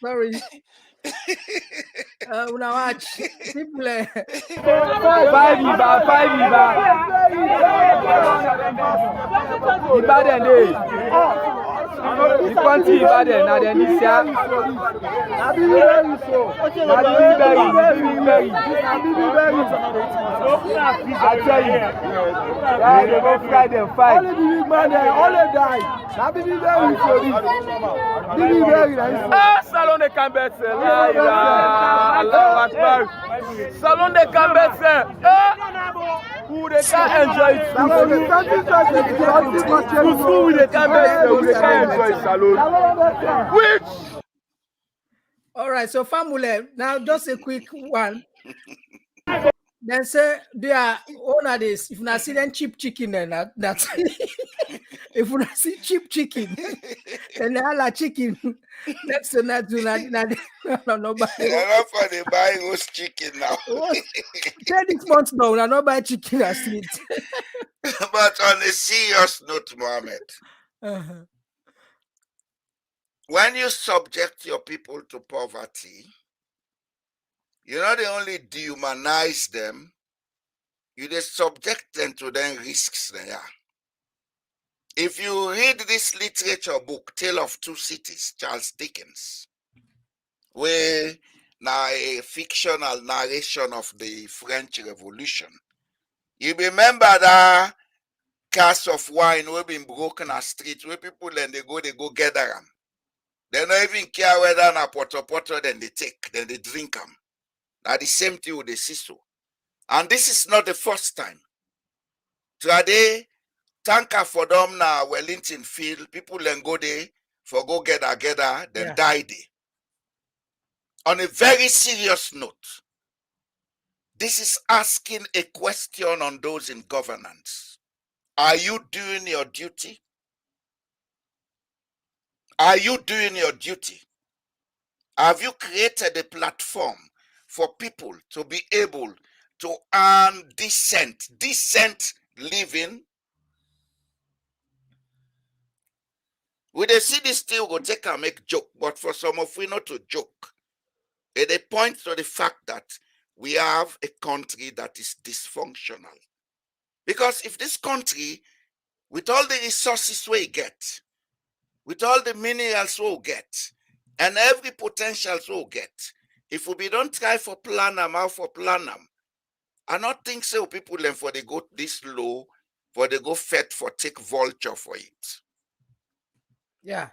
Sorry. Una watch. Simple. Five Ibadan dey. The country Ibadan na the Nisia. I tell you, they go fly them fight. Only the big man there, only die. Now be very sorry. Salon de Cambetse, Allahu Akbar. Salon de Cambetse. Who they can enjoy it. Who they can enjoy salon. Which? All right, so family, now just a quick one. Then say they are owner this. If not see them cheap chicken, then that's if we not see cheap chicken, then they are like chicken. Next to that, do not nobody. They're not for the buying us chicken now. 10 months now, I not buy chicken as street. But on a serious note, Mohammed, when you subject your people to poverty, you not only dehumanize them, you just subject them to the risks there. If you read this literature book, Tale of Two Cities, Charles Dickens, where now a fictional narration of the French Revolution, you remember that cask of wine will be broken on street where people then they go gather them. They don't even care whether na poto then they take, then they drink them. Now the same thing with the CISO. And this is not the first time. Today, tanker for them now Wellington Field, people then go there for go gather, then die there. On a very serious note, this is asking a question on those in governance. Are you doing your duty? Are you doing your duty? Have you created a platform for people to be able to earn decent living? We they see this still go take and make joke, but for some of we not to joke. They point to the fact that we have a country that is dysfunctional. Because if this country, with all the resources we get, with all the minerals we get, and every potential we get, if we don't try for plan them, how for plan them, I not think so people then for they go this low, for they go fed for take vulture for it. Yeah.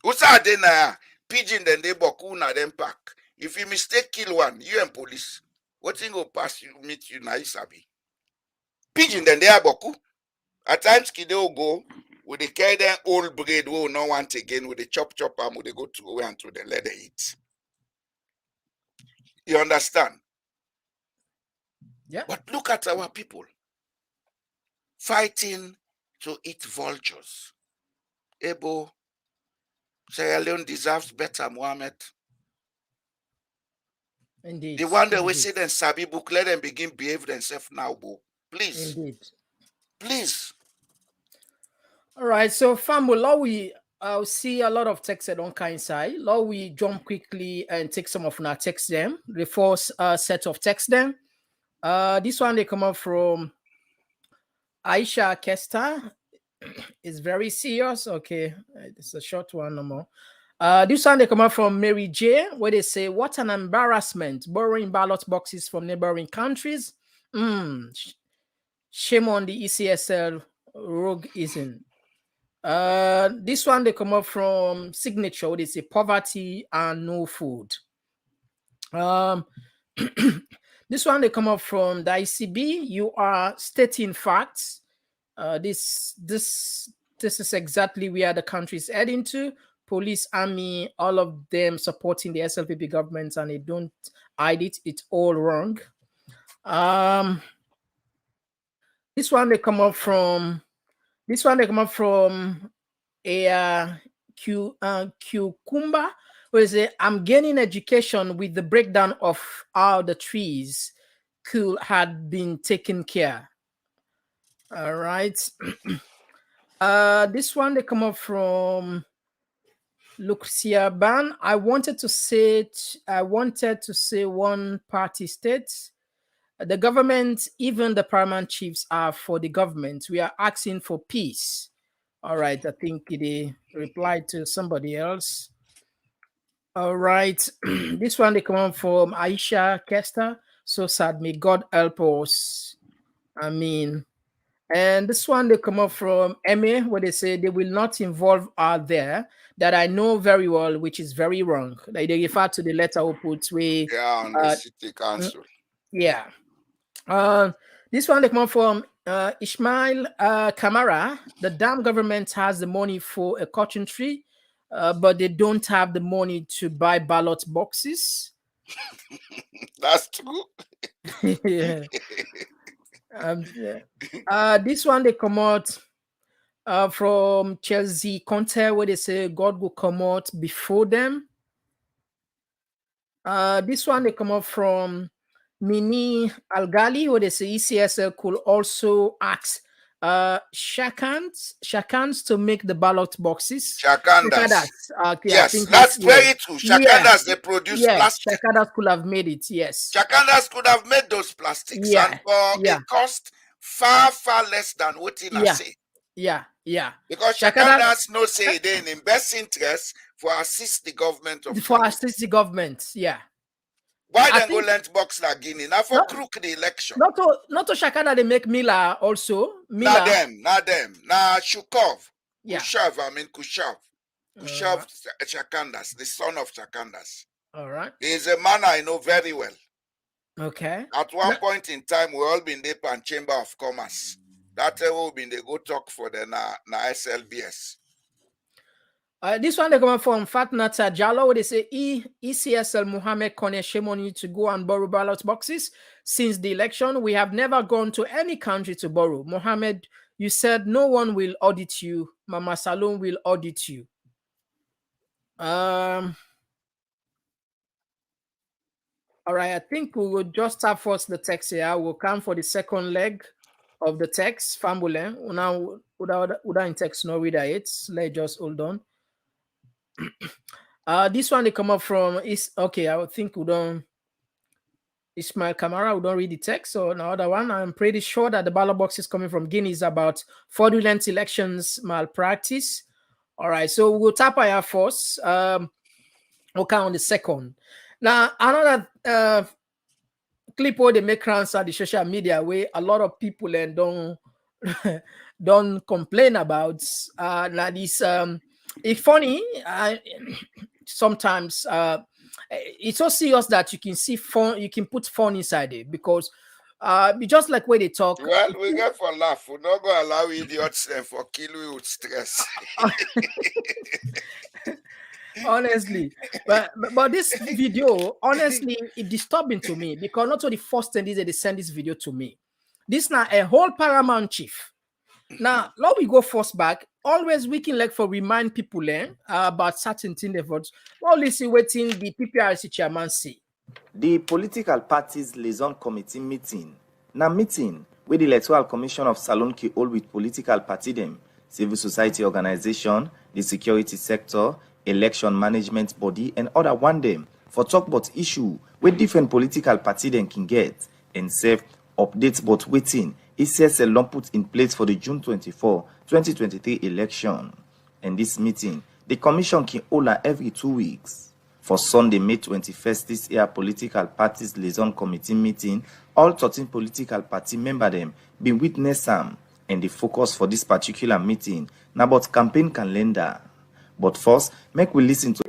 Usa de na pigeon then they boku na them pack. If you mistake kill one, you and police, what thing go pass you meet you na isabi. Pigeon then they are boku. At times kiddo go with the carry them old bread we no want again with the chop arm with they go to away and to the leather eat. You understand? Yeah. But look at our people fighting to eat vultures. Ebo, Sierra Leone deserves better, Mohammed. Indeed. The one that we say them sabi book, let them begin behave themselves now, Bo. Please. Indeed. Please. All right. So, Famula, we see a lot of text on kind side. Law, we jump quickly and take some of our text them. The first set of text them. This one they come up from Aisha Kesta. It's very serious. Okay, it's a short one no more. This one they come up from Mary J, where they say, "What an embarrassment! Borrowing ballot boxes from neighboring countries. Shame on the ECSL rogueism." This one they come up from Signature. They say, "Poverty and no food." This one they come up from the ICB. You are stating facts. This is exactly where the country is heading to. Police, army, all of them supporting the SLPP government, and they don't hide it. It's all wrong. This one they come up from. This one they come up from a Cucumba, where they say, "I'm gaining education with the breakdown of how the trees could had been taken care." All right. This one they come up from Lucia Ban. I wanted to say one party state. The government, even the paramount chiefs are for the government. We are asking for peace. All right, I think they replied to somebody else. All right, this one they come up from Aisha Kester. So sad. May God help us. I mean, and this one they come up from Emmy, where they say they will not involve are there that I know very well, which is very wrong. Like they refer to the letter we put we on the city council. Yeah. This one they come up from Ismail Kamara. The damn government has the money for a cotton tree, but they don't have the money to buy ballot boxes. That's true. Yeah. This one they come out from Chelsea Conte, where they say God will come out before them. This one they come up from Mini Algali, where they say ECSL could also ask Shakans to make the ballot boxes. Shakandas. Yes, that's very true. Shakandas, they produce plastic. Shakandas could have made it, yes. Shakandas could have made those plastics and for a cost far less than what I say. Yeah. Because Shakandas no say they in best interest for assist the government yeah. Why then go lent box like Guinea? Now for crook the election. Not to Shakana they make Mila also. Not them. Now Shukov. Yeah. Kushav. Shakandas, the son of Shakandas. All right. He is a man I know very well. Okay. At one point in time, we all been there in Chamber of Commerce. That's how we been they go talk for the na SLBS. This one they come from Fatnata Jallo, where they say ECSL Mohammed Kone shame on you to go and borrow ballot boxes. Since the election, we have never gone to any country to borrow. Mohammed, you said no one will audit you. Mama Salon will audit you. All right, I think we will just start first the text here. We'll come for the second leg of the text. Fambule. Now, without in text, no reader it. Let's just hold on. This one they come up from is okay. I would think we don't. Ismail Kamara, we don't read the text. So another one, I'm pretty sure that the ballot box is coming from Guinea is about fraudulent elections malpractice. All right, so we'll tap our first. Okay, on the second. Now another clip where they make rounds on the social media where a lot of people and don't don't complain about. Now this it's funny. Sometimes it's so serious that you can see fun, you can put fun inside it because just like where they talk. Well, we get for laugh. We're not going to allow idiots for kill you with stress. Honestly, but this video, honestly, it's disturbing to me because not only the first thing is that they send this video to me. This now a whole paramount chief. Now, let we go first back. Always we can like for remind people about certain things they vote. Well, listen, waiting the PPRC chairman say. The political parties liaison committee meeting. Now meeting with the Electoral Commission of Salon ki hold with political party them, civil society organization, the security sector, election management body, and other one them for talk about issue where different political party them can get and save updates about waiting. ECSL put in place for the June 24, 2023 election. And this meeting, the commission can hold every 2 weeks. For Sunday, May 21st, this year, political parties liaison committee meeting, all 13 political party members them be witness them, and the focus for this particular meeting now about campaign calendar. But first, make we listen to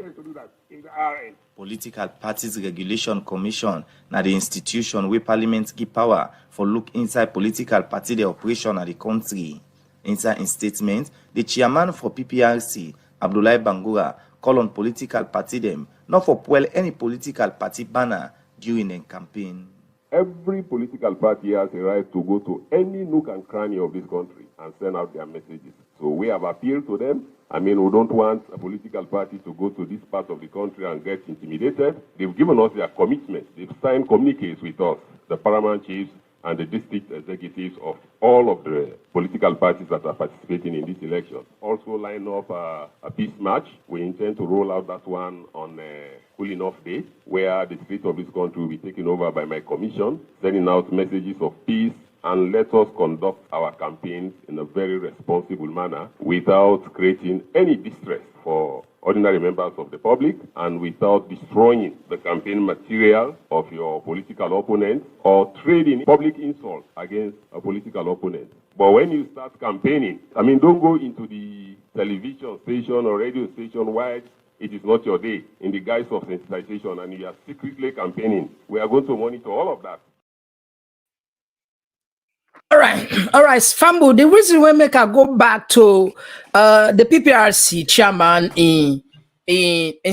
Political Parties Regulation Commission, now the institution where Parliament give power for look inside political party the operation of the country. Inside in statement, the chairman for PPRC, Abdoulaye Bangura, call on political party them not for pull any political party banner during a campaign. Every political party has a right to go to any nook and cranny of this country and send out their messages. So we have appealed to them. I mean, we don't want a political party to go to this part of the country and get intimidated. They've given us their commitment. They've signed communiques with us, the paramount chiefs and the district executives of all of the political parties that are participating in this election. Also line up a peace march. We intend to roll out that one on a cooling off day, where the state of this country will be taken over by my commission, sending out messages of peace, and let us conduct our campaigns in a very responsible manner without creating any distress for ordinary members of the public and without destroying the campaign material of your political opponent or trading public insult against a political opponent. But when you start campaigning, I mean, don't go into the television station or radio station while it is not your day in the guise of sensitization and you are secretly campaigning. We are going to monitor all of that. All right, Fambo. The reason we make I go back to the PPRC chairman in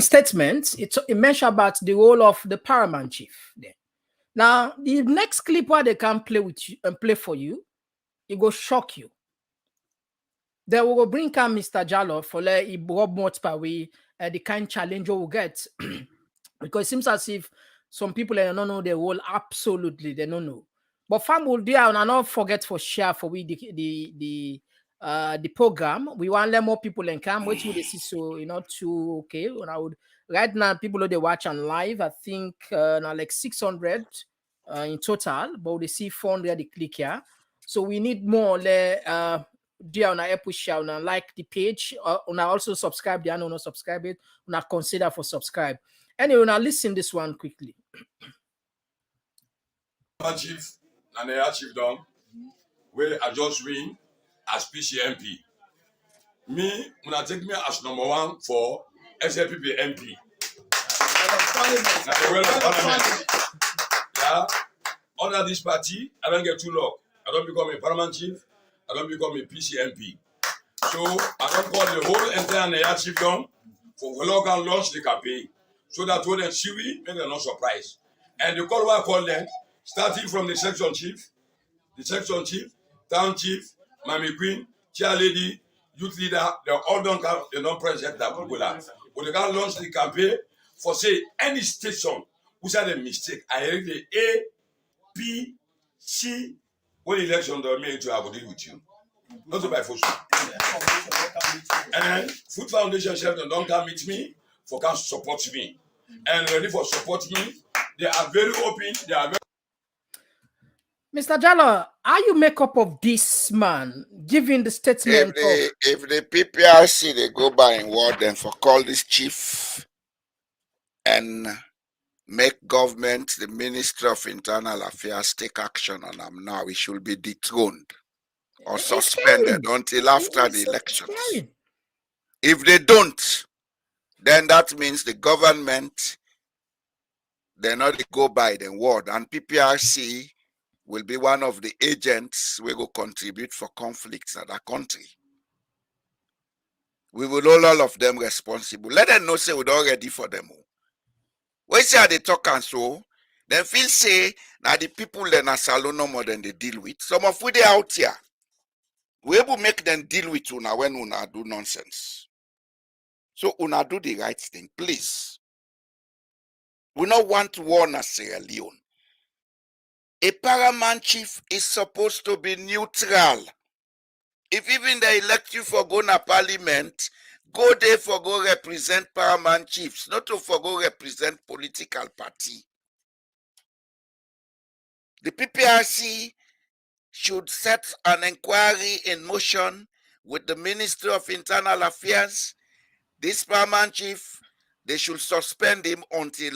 statements, it mentioned about the role of the paramount chief. There. Now, the next clip where they can play with you and play for you, it will shock you. They will bring come Mr. Jallo for like Rob Motpawe, the kind challenge we'll get because it seems as if some people don't know the role. Absolutely, they don't know. But fam will do and not forget for share for we the program. We want to let more people and come. Which would they see so too okay. When I would right now people who they watch on live, I think now like 600 in total, but they see 400 they click here. So we need more dear on our push out and like the page and also subscribe the no subscribe it and consider for subscribe. Anyway, now listen this one quickly. Chief and the chief done where I just win as PCMP. Me, when I take me as number one for SLPP MP. Yeah. Under this party, I don't get too long. I don't become a paramount chief. I don't become a PCMP. So I don't call the whole entire chief done for local launch the campaign. So that when they see we, make them not surprised. And the call I call them, starting from the section chief, town chief, Mammy Queen, chair lady, youth leader, they all don't come, they don't present that people. When they can launch the campaign for say any station who said a mistake, I read the A, B, C, when election don't make to I will deal with you. Not to buy food. And Food Foundation Shelton don't come meet me for can support me. And ready for support me. They are very open. They are very Mr. Jallo, how you make up of this man giving the statement If the PPRC they go by in word, then for call this chief and make government, the Minister of Internal Affairs, take action on him now. He should be dethroned or suspended until after the elections. If they don't, then that means the government, they're not go by the word, and PPRC will be one of the agents we go contribute for conflicts in that country. We will hold all of them responsible. Let them know say we're all ready for them. When say they talk and so, then feel say now the people then are salon no more than they deal with. Some of we they out here. We able make them deal with una when una do nonsense. So una do the right thing, please. We not want to warn us Sierra Leone. A paramount chief is supposed to be neutral. If even they elect you for go to parliament, go there for go represent paramount chiefs, not to for go represent political party. The PPRC should set an inquiry in motion with the Ministry of Internal Affairs. This paramount chief, they should suspend him until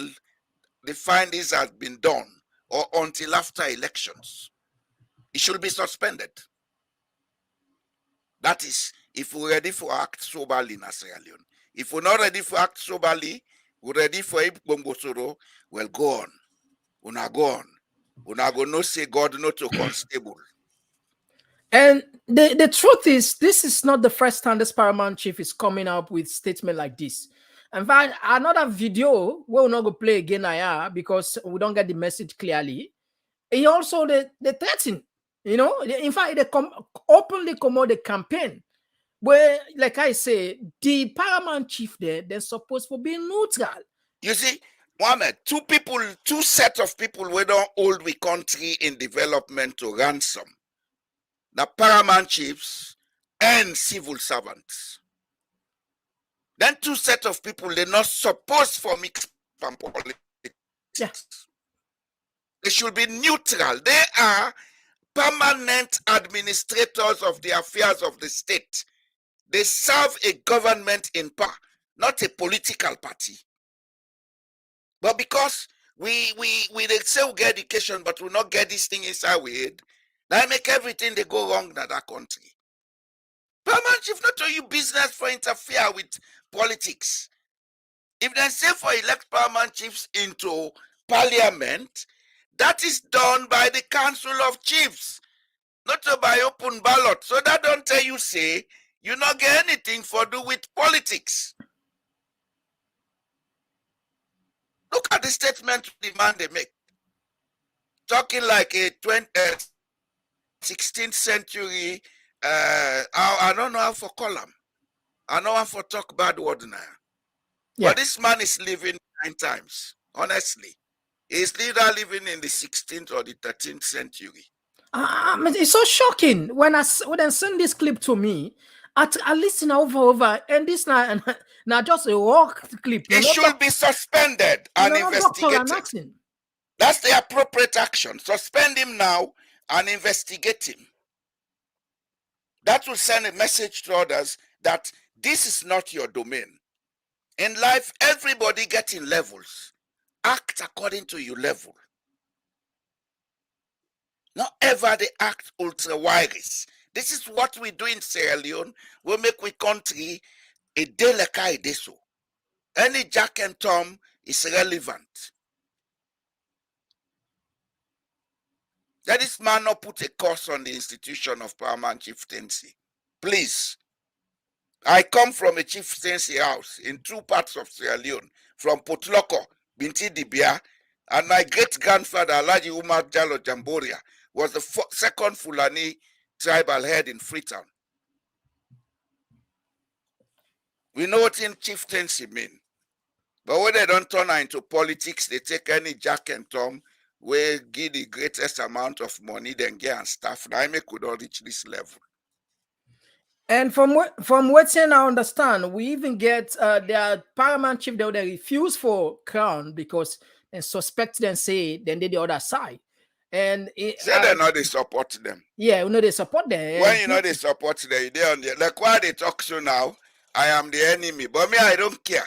the findings have been done or until after elections. He should be suspended. That is, if we're ready for act soberly in Sierra Leone. If we're not ready for act soberly, we're ready for Ibongosoro, well, go on. Una go on. Una go no say God not to constable. And the truth is, this is not the first time this paramount chief is coming up with statement like this. In fact, another video, we'll not go play again because we don't get the message clearly. He also, they threaten, you know, in fact, they openly come out the campaign where, like I say, the paramount chief there, they're supposed to be neutral. You see, Mohammed, two sets of people we don't hold we country in development to ransom. The paramount chiefs and civil servants. Then two sets of people, they're not supposed for mix politics. Yeah. They should be neutral. They are permanent administrators of the affairs of the state. They serve a government in power, not a political party. But because we they say we get education, but we not get this thing inside we head, that make everything they go wrong in that country. Paramount chief not to you business for interfere with politics. If they say for elect paramount chiefs into parliament, that is done by the Council of Chiefs, not by open ballot. So that don't tell you say you not get anything for do with politics. Look at the statement the man they make. Talking like a 16th century, I don't know how for call him. I know how for talk bad word now. Yeah. But this man is living 9 times, honestly. He's either living in the 16th or the 13th century. It's so shocking when I send this clip to me. I listen over, and this now just a walk clip. It should be suspended and investigated. That's the appropriate action. Suspend him now and investigate him. That will send a message to others that this is not your domain. In life, everybody gets in levels. Act according to your level. Not ever they act ultra wise. This is what we do in Sierra Leone. We make we country a day like I did so. Any Jack and Tom is relevant. That this man not put a curse on the institution of paramount chieftaincy. Please. I come from a chieftaincy house in 2 parts of Sierra Leone, from Potloko, Binti Dibia, and my great-grandfather, Alhaji Umar Jallo Jamboria, was the second Fulani tribal head in Freetown. We know what in chieftaincy mean. But when they don't turn her into politics, they take any Jack and Tom, we give the greatest amount of money, then get and stuff. Now I make could all reach this level. And from what I understand, we even get their paramount chief they refuse for crown because they suspect them say then they the other side. And Say they know they support them. Yeah, we know they support them. When you know they support them, they on the like why they talk so now. I am the enemy, but me I don't care.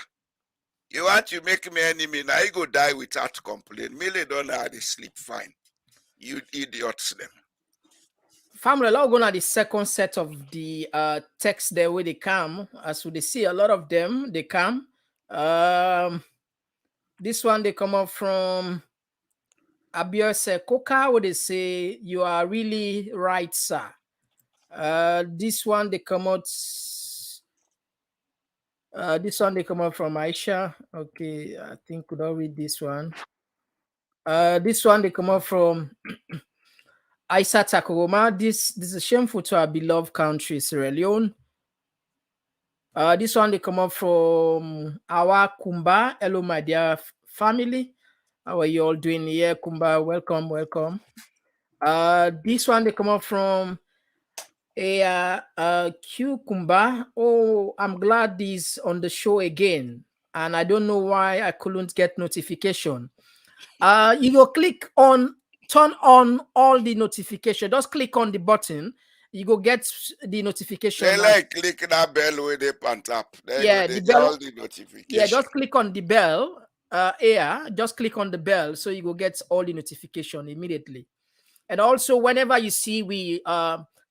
You want to make me enemy now? You go die without complaint. Me they don't know how they sleep fine. You idiots them. Family, now going at the second set of the text there where they come. As we see a lot of them, they come. This one they come up from Abiose Koka, where they say you are really right, sir. This one they come out. This one they come out from Aisha. Okay, I think we don't read this one. This one they come out from Aisa Takoroma. This is shameful to our beloved country, Sierra Leone. This one they come up from our Kumba. Hello, my dear family. How are you all doing here, Kumba? Welcome, welcome. This one they come up from Q Kumba. Oh, I'm glad this on the show again, and I don't know why I couldn't get notification. You go click on turn on all the notification. Just click on the button. You go get the notification. They like click that bell where they pant up. Yeah, they the bell. all the notification. Yeah, just click on the bell. Just click on the bell so you go get all the notification immediately. And also, whenever you see we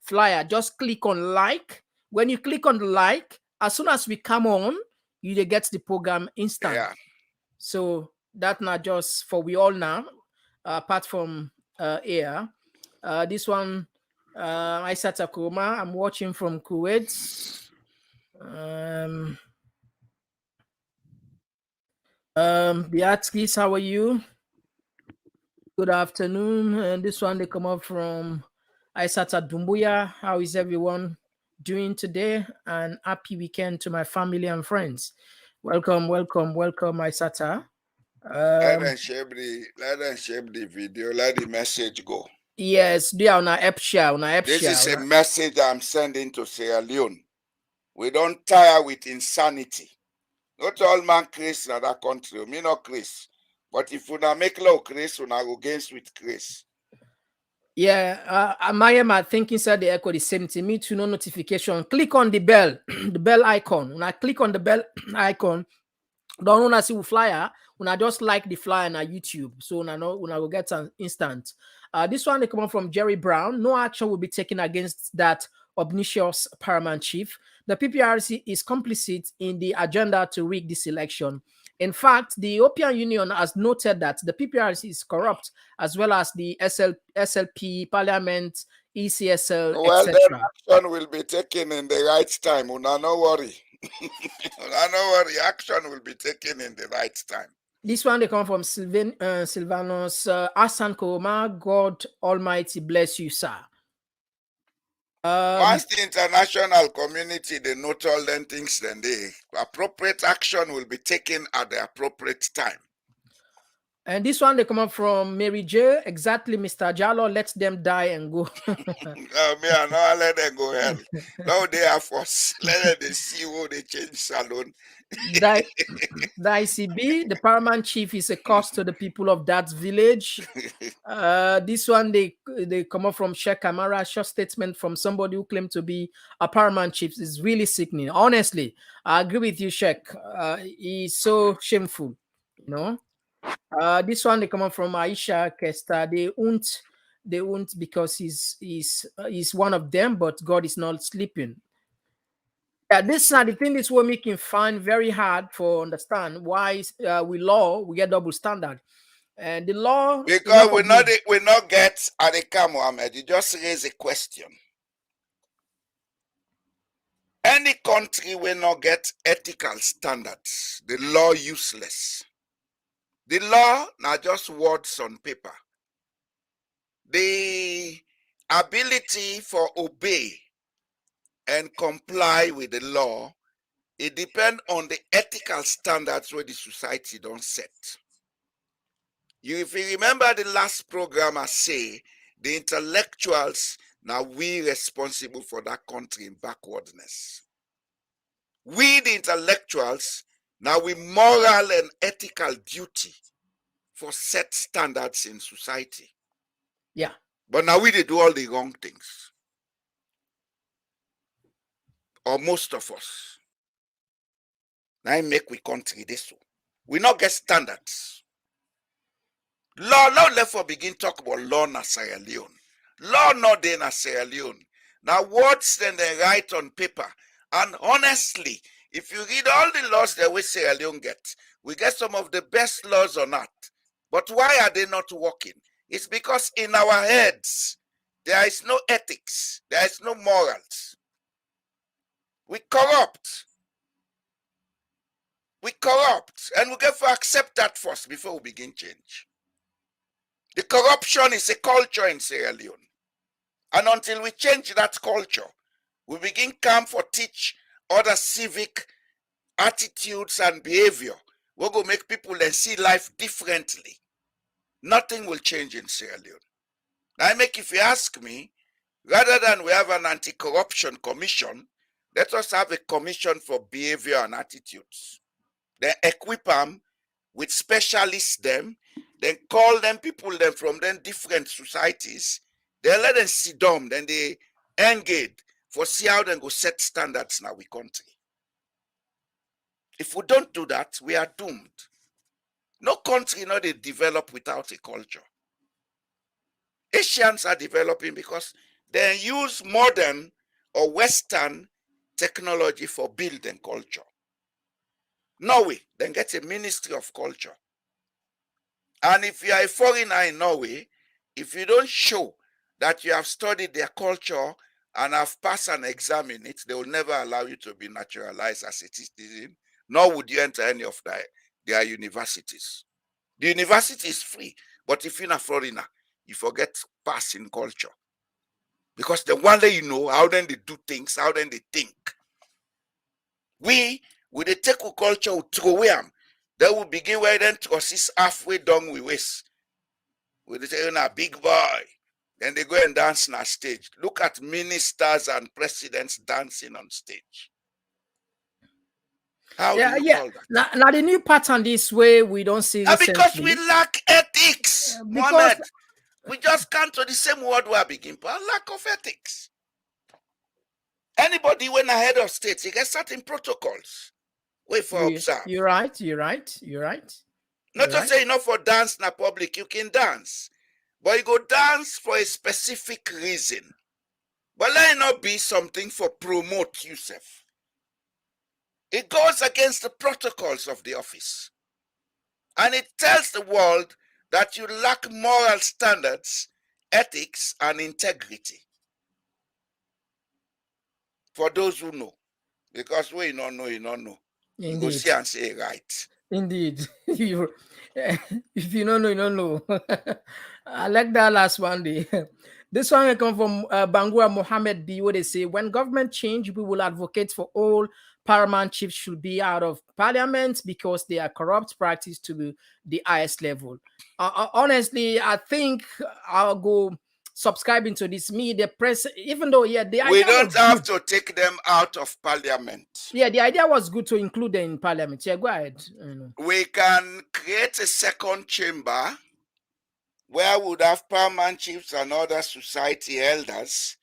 flyer, just click on like. When you click on the like, as soon as we come on, you get the program instant. Yeah. So that's not just for we all now, apart from air. This one, Aisha Takoma, I'm watching from Kuwait. Beatrice, how are you? Good afternoon. And this one they come up from Aisata Dumbuya. How is everyone doing today? And happy weekend to my family and friends. Welcome, welcome, welcome, Aisata. Let them share the video. Let the message go. Yes, they are on our app share. This is a message I'm sending to Sierra Leone. We don't tire with insanity. Not all man Chris in that country. Me not Chris. But if you not make law Chris, you not go against with Chris. Yeah, I thinking said they echo the same thing. Me too, no notification. Click on the bell, the bell icon. When I click on the bell icon, don't want to see the flyer. When I just like the flyer on YouTube, so when I will get an instant. This one they come from Jerry Brown. No action will be taken against that obnoxious paramount chief. The PPRC is complicit in the agenda to rig this election. In fact, the European Union has noted that the PPRC is corrupt, as well as the SLP, Parliament, ECSL, well, etc. Then action will be taken in the right time. Una no worry. Una no worry. Action will be taken in the right time. This one they come from Silvanus Asan Koma. God Almighty bless you, sir. Once the international community they note all them things, then the appropriate action will be taken at the appropriate time. And this one they come up from Mary J. Exactly, Mr. Jallo. Let them die and go. Me, I know let them go hell. Now they are forced. Let them see who they change salon. The ICB, the paramount chief, is a cost to the people of that village. This one they come up from Sheikh Kamara. Short statement from somebody who claimed to be a paramount chief is really sickening. Honestly, I agree with you, Sheikh. He's so shameful, you know. This one they come up from Aisha Kesta. They won't because he's one of them, but God is not sleeping. Yeah, this is the thing. This will make him find very hard for understand why we get double standard, and the law because we not get Adeka Mohammed. You just raise a question. Any country will not get ethical standards. The law useless. The law not just words on paper. The ability for obey and comply with the law, it depends on the ethical standards where the society don't set. If you remember the last program I say, the intellectuals, Now we responsible for that country in backwardness. We the intellectuals, now we moral and ethical duty for set standards in society. Yeah. But now we they do all the wrong things. Or most of us. Now I make we country this way. We not get standards. Law, not let for begin talk about law na Sierra Leone. Law not there na Sierra Leone. Now words then they write on paper. And honestly, if you read all the laws that we Sierra Leone get, we get some of the best laws on earth. But why are they not working? It's because in our heads, there is no ethics. There is no morals. We corrupt. We corrupt. And we get to accept that first before we begin change. The corruption is a culture in Sierra Leone. And until we change that culture, we begin come for teach other civic attitudes and behavior. We're going to make people then see life differently. Nothing will change in Sierra Leone. Now, if you ask me, rather than we have an anti-corruption commission, let us have a commission for behavior and attitudes. Then equip them with specialists them, then call them people them from them different societies, then let them sit down, then they engage for see how they go set standards in our country. If we don't do that, we are doomed. No country they develop without a culture. Asians are developing because they use modern or Western technology for building culture. Norway, then get a ministry of culture. And if you are a foreigner in Norway, if you don't show that you have studied their culture and have passed an exam in it, they will never allow you to be naturalized as a citizen, nor would you enter any of their universities. The university is free, but if you're a foreigner, you forget passing culture. Because the one day you know how then they do things, how then they think. We, with the take culture, we throw away them. Then we begin where then to assist halfway down we waste. We say, a big boy. Then they go and dance on a stage. Look at ministers and presidents dancing on stage. How do you call that? Now the new pattern this way we don't see recently. Because we lack ethics, Mohammed. We just can't to the same word we are begin for lack of ethics. Anybody when ahead of states, you get certain protocols. Wait for observe. You're right. Not to say enough for dance in a public, you can dance. But you go dance for a specific reason. But let it not be something for promote yourself. It goes against the protocols of the office. And it tells the world that you lack moral standards, ethics, and integrity. For those who know. Because we don't know, you don't know. Indeed. You go see and say right. Indeed. If you don't know, you don't know. I like that last one day. This one will come from Bangura Mohammed B. What they say, when government change, we will advocate for all paramount chiefs should be out of parliament because they are corrupt practice to the highest level. Honestly, I think I'll go subscribing to this. Me, the press, even though, the idea we don't have to take them out of parliament. Yeah, the idea was good to include them in parliament. Yeah, go ahead. We can create a second chamber where we would have paramount chiefs and other society elders.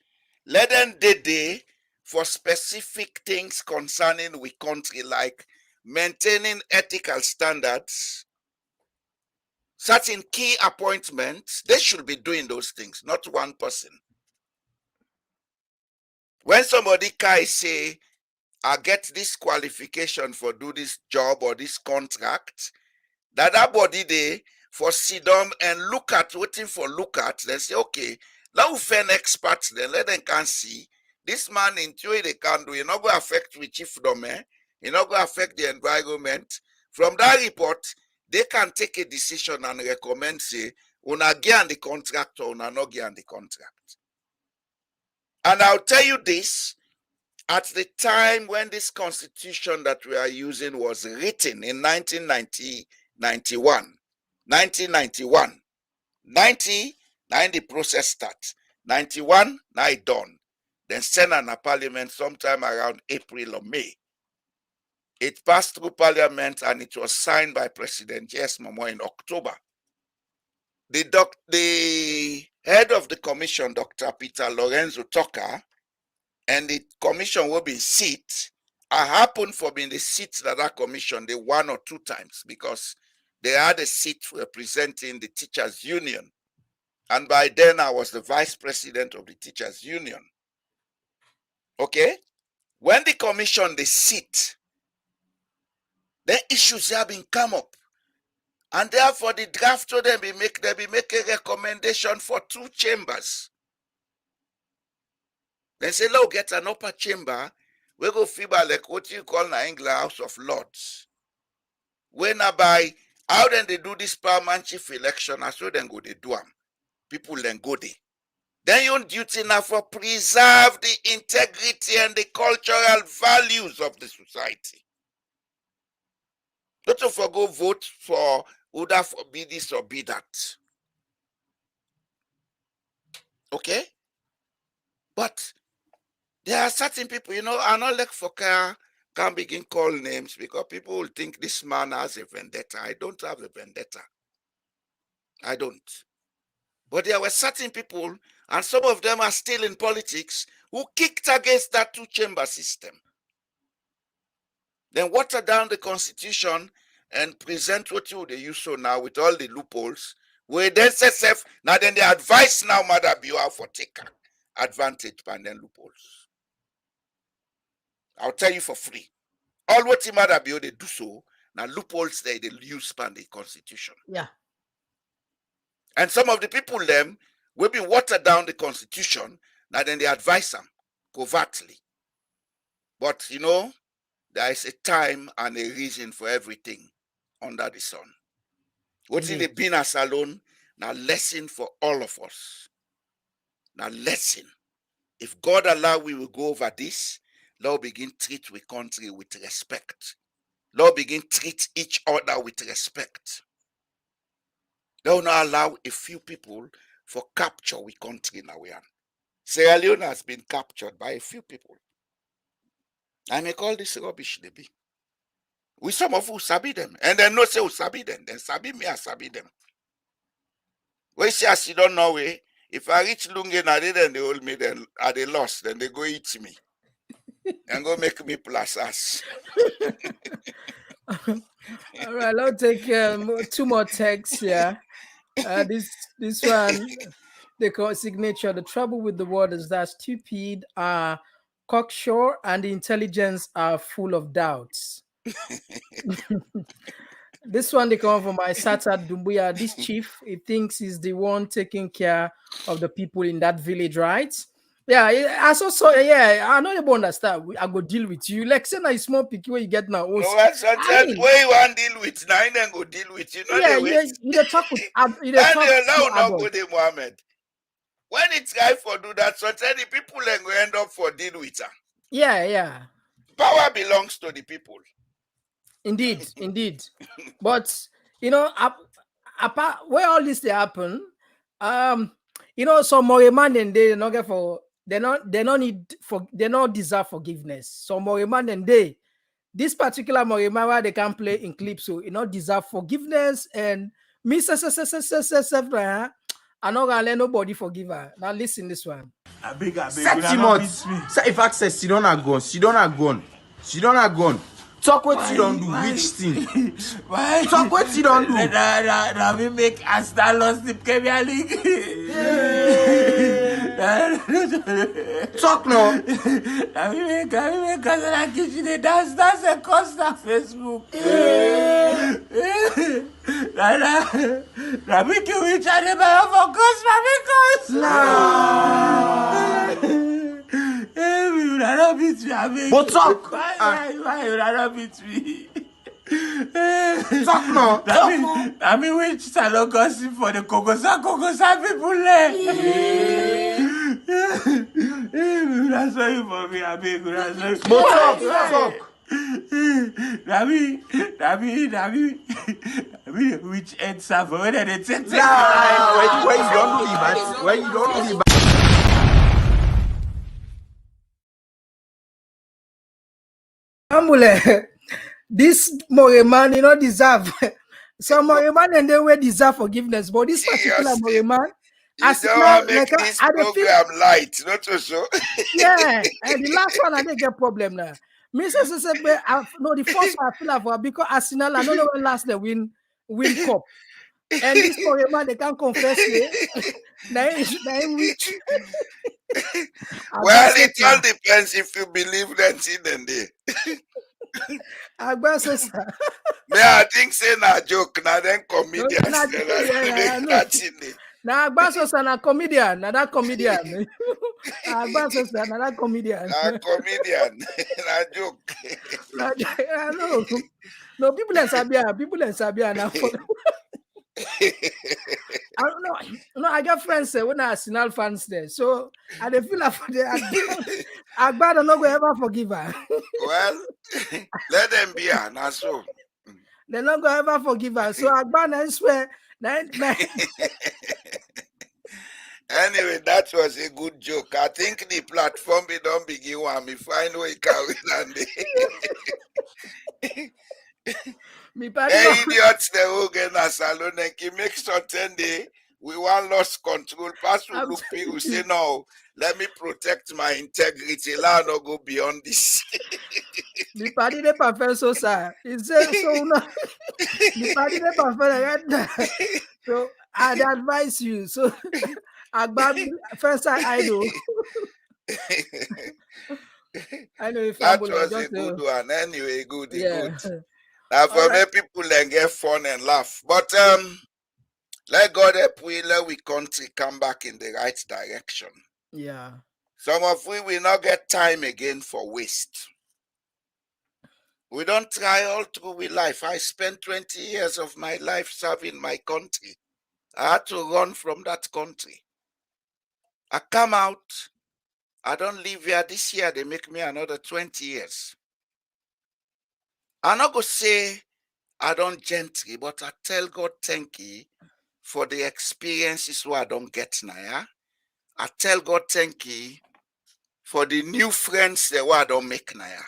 Let them day for specific things concerning we country, like maintaining ethical standards, certain key appointments. They should be doing those things, not one person. When somebody can say, I get this qualification for do this job or this contract, that body they for sit down and look at, waiting for look at, then say, okay, now we find experts, then let them can see this man in theory they can do, you're not going to affect the chief domain, you're not going to affect the environment. From that report, they can take a decision and recommend, say, una get the contract or una not get the contract. And I'll tell you this, at the time when this constitution that we are using was written in 1991, 90, the process starts. 91, now it done. Then send an parliament sometime around April or May. It passed through parliament and it was signed by President J.S. Momoa in October. The head of the commission, Dr. Peter Lorenzo Tucker, and the commission will be seat. I happened for being the seat that commission, they 1 or 2 times because they had a seat representing the teachers union. And by then I was the vice president of the teachers union. Okay? When the commission, they sit, the issues have been come up. And therefore the draft of them, they make a recommendation for 2 chambers. Then say, "Let's get an upper chamber. We go FIBA like what you call in England House of Lords. Whereby, how then they do this parliament chief election, as well then go they do them. People then go there. Then your duty now for preserve the integrity and the cultural values of the society. Not to forgo vote for Uda for be this or be that. Okay? But there are certain people, I not like for can't begin call names because people will think this man has a vendetta. I don't have a vendetta. I don't. But there were certain people, and some of them are still in politics, who kicked against that 2-chamber system. Then water down the constitution and present what they use so now with all the loopholes, where then SSF, now then they advise now Mother Bua for take advantage by then loopholes. I'll tell you for free. All what the Mother Bua they do so, now loopholes they use by the constitution. Yeah. And some of the people them will be watered down the constitution, now then they advise them covertly. But there is a time and a reason for everything under the sun. What's in the business alone? Now lesson for all of us. Now lesson. If God allow, we will go over this. Lord begin treat with country with respect. Lord begin treat each other with respect. Lord not allow a few people for capture with country now. Sierra Leone has been captured by a few people. I may call this rubbish they be. We some of who sabi them. And then no say who sabi them. Then sabi me I sabi them. When say as you don't know way, if I reach Lunge na then they hold me, then are they lost, then they go eat me. And go make me plus us. All right, I'll take 2 more texts here. This one, they call signature. The trouble with the world is that stupid are cocksure and the intelligence are full of doubts. This one they come from my Sata Dumbuya. This chief, he thinks he's the one taking care of the people in that village, right? Yeah, I know you understand. I go deal with you. Like say na small picky where you get now. No, where you want deal with now, you then go deal with you. You talk with you talk not go to Mohammed. When it's guy for do that, sometimes the people then go end up for deal with her. Yeah. Power belongs to the people. Indeed. But apart where all this they happen, some more man and they not get for they not deserve forgiveness. So more man and they this particular more man where they can play in clips, so not deserve forgiveness and me I'm not gonna let nobody forgive her. Now listen this one. I beg. If access, she don't have gone. Talk what you don't do, which thing? Why? Talk what you don't do. Now we make Asta lost the Premier League. Talk now. Now we make Kasana Kitchen they dance and Costa Facebook. Now we can reach out the buy for Costa because. You not beat me, I mean. But talk. Why you not beat me? Talk now. I mean, which salon gossip for the Kogosa people there? That's why you for me, I mean, but talk. Nabi, which ends up when they take where you don't do the Famule, this Moreman, deserve some Moreman and they will deserve forgiveness, but this particular Moreman, you don't want to make this program light, not so. Yeah, and the last one I didn't get problem now. Mr. Sesebe, no, the first one I feel for because Arsenal, I don't know when last they win cup. And this Moreman, they can't confess it. They reach. Well, it all depends if you believe that in the May I think say na joke, na then comedians. Na Agbasos na comedian, na that comedian. Agbasos na that comedian. Na comedian, na joke. No, people in Sabia now. I don't know. No, I got friends when I Arsenal fans there, so I dey feel like for the Agba don't go ever forgive her. Well, let them be her, na so. They're not going to ever forgive her. So I swear. Anyway, that was a good joke. I think the platform we don't begin one. Me find way carry and hey, idiots, they will get a salon and he makes certain day we want lost control. Pass will look people say no. Let me protect my integrity. Let not go beyond this. The party they prefer so sir. It says so no. The party they prefer so I'd advise you. So first I know. I know if that was a good one. Anyway, good. Now for many people then get fun and laugh. But let God help let we country come back in the right direction. Yeah. Some of we will not get time again for waste. We don't try all through with life. I spent 20 years of my life serving my country. I had to run from that country. I come out. I don't live here this year. They make me another 20 years. I'm not going to say I don't gently, but I tell God thank you for the experiences where I don't get now. I tell God thank you for the new friends that I don't make now.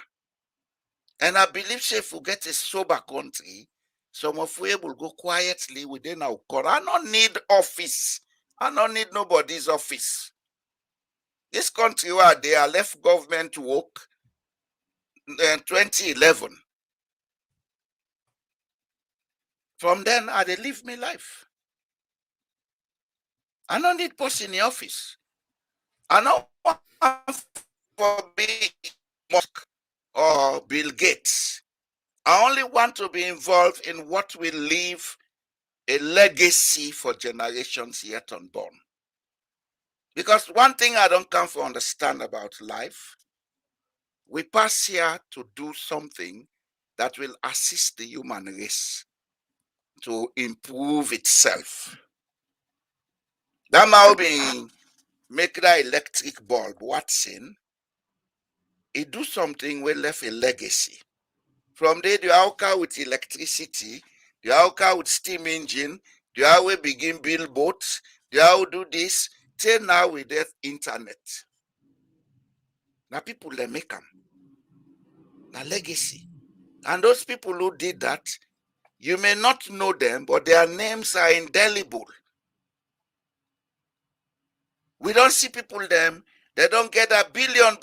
And I believe if we get a sober country, some of we will go quietly within our core. I don't need office. I don't need nobody's office. This country where they are left government work in 2011. From then, I they live my life. I don't need post in the office. I don't want for big Musk or Bill Gates. I only want to be involved in what will leave a legacy for generations yet unborn. Because one thing I don't come to understand about life, we pass here to do something that will assist the human race to improve itself. That might be make that electric bulb, what's in, it do something will left a legacy. From there, the outcar with electricity, the outcar with steam engine, the how we begin build boats, the how do this, till now with the internet. Now people they make them. Now legacy. And those people who did that, you may not know them, but their names are indelible. We don't see people them, they don't get a billion,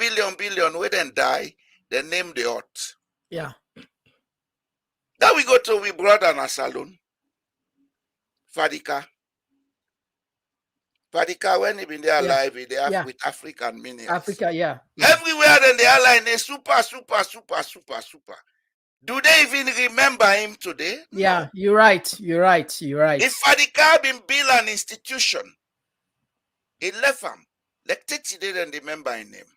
where then die, they name the earth. Yeah. Then we go to we brother in a salon. Fadika, when he been there alive, with African minerals. Africa, yeah. Everywhere then the airline is super. Do they even remember him today? Yeah, no. You're right. If Fadika been built an institution, he left him. Like Titi didn't remember his name.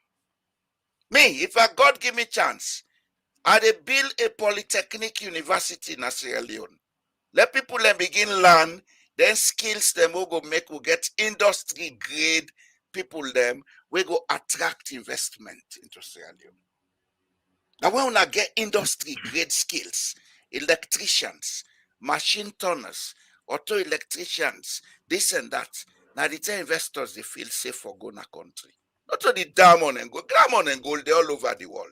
Me, if God give me chance, I'd build a polytechnic university in Sierra Leone. Let people then begin learn, then skills them will get industry grade people them, we go attract investment into Sierra Leone. Now when we get industry grade skills, electricians, machine turners, auto electricians, this and that, now the time investors they feel safe for going to country. Not only diamond and gold, they're all over the world.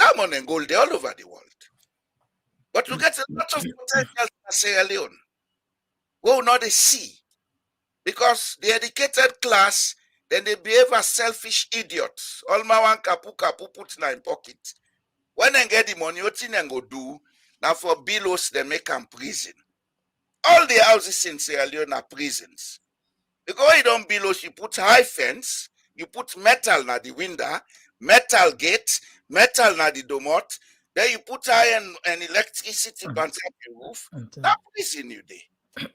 Diamond and gold, they're all over the world. But we get a lot of potential in Sierra Leone. We will not see. Because the educated class, then they behave as selfish idiots. All my one kapu put in pocket. When they get the money, what thing they go do? Now for bills, they make them prison. All the houses in Sierra Leone are prisons. Because you don't bills, you put high fence, you put metal na the window, metal gate, metal na the domot, then you put iron and electricity on top the roof. That prison you there.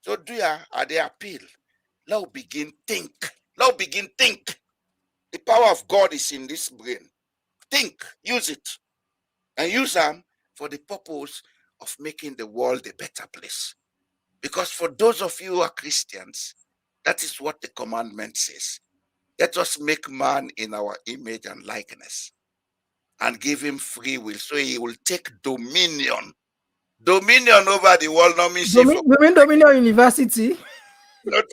So do you are they appeal? Let us begin think. Let us begin think. The power of God is in this brain. Think, use it, and use them for the purpose of making the world a better place. Because for those of you who are Christians, that is what the commandment says. Let us make man in our image and likeness and give him free will so he will take dominion. Dominion over the world. No means Dominion University. Not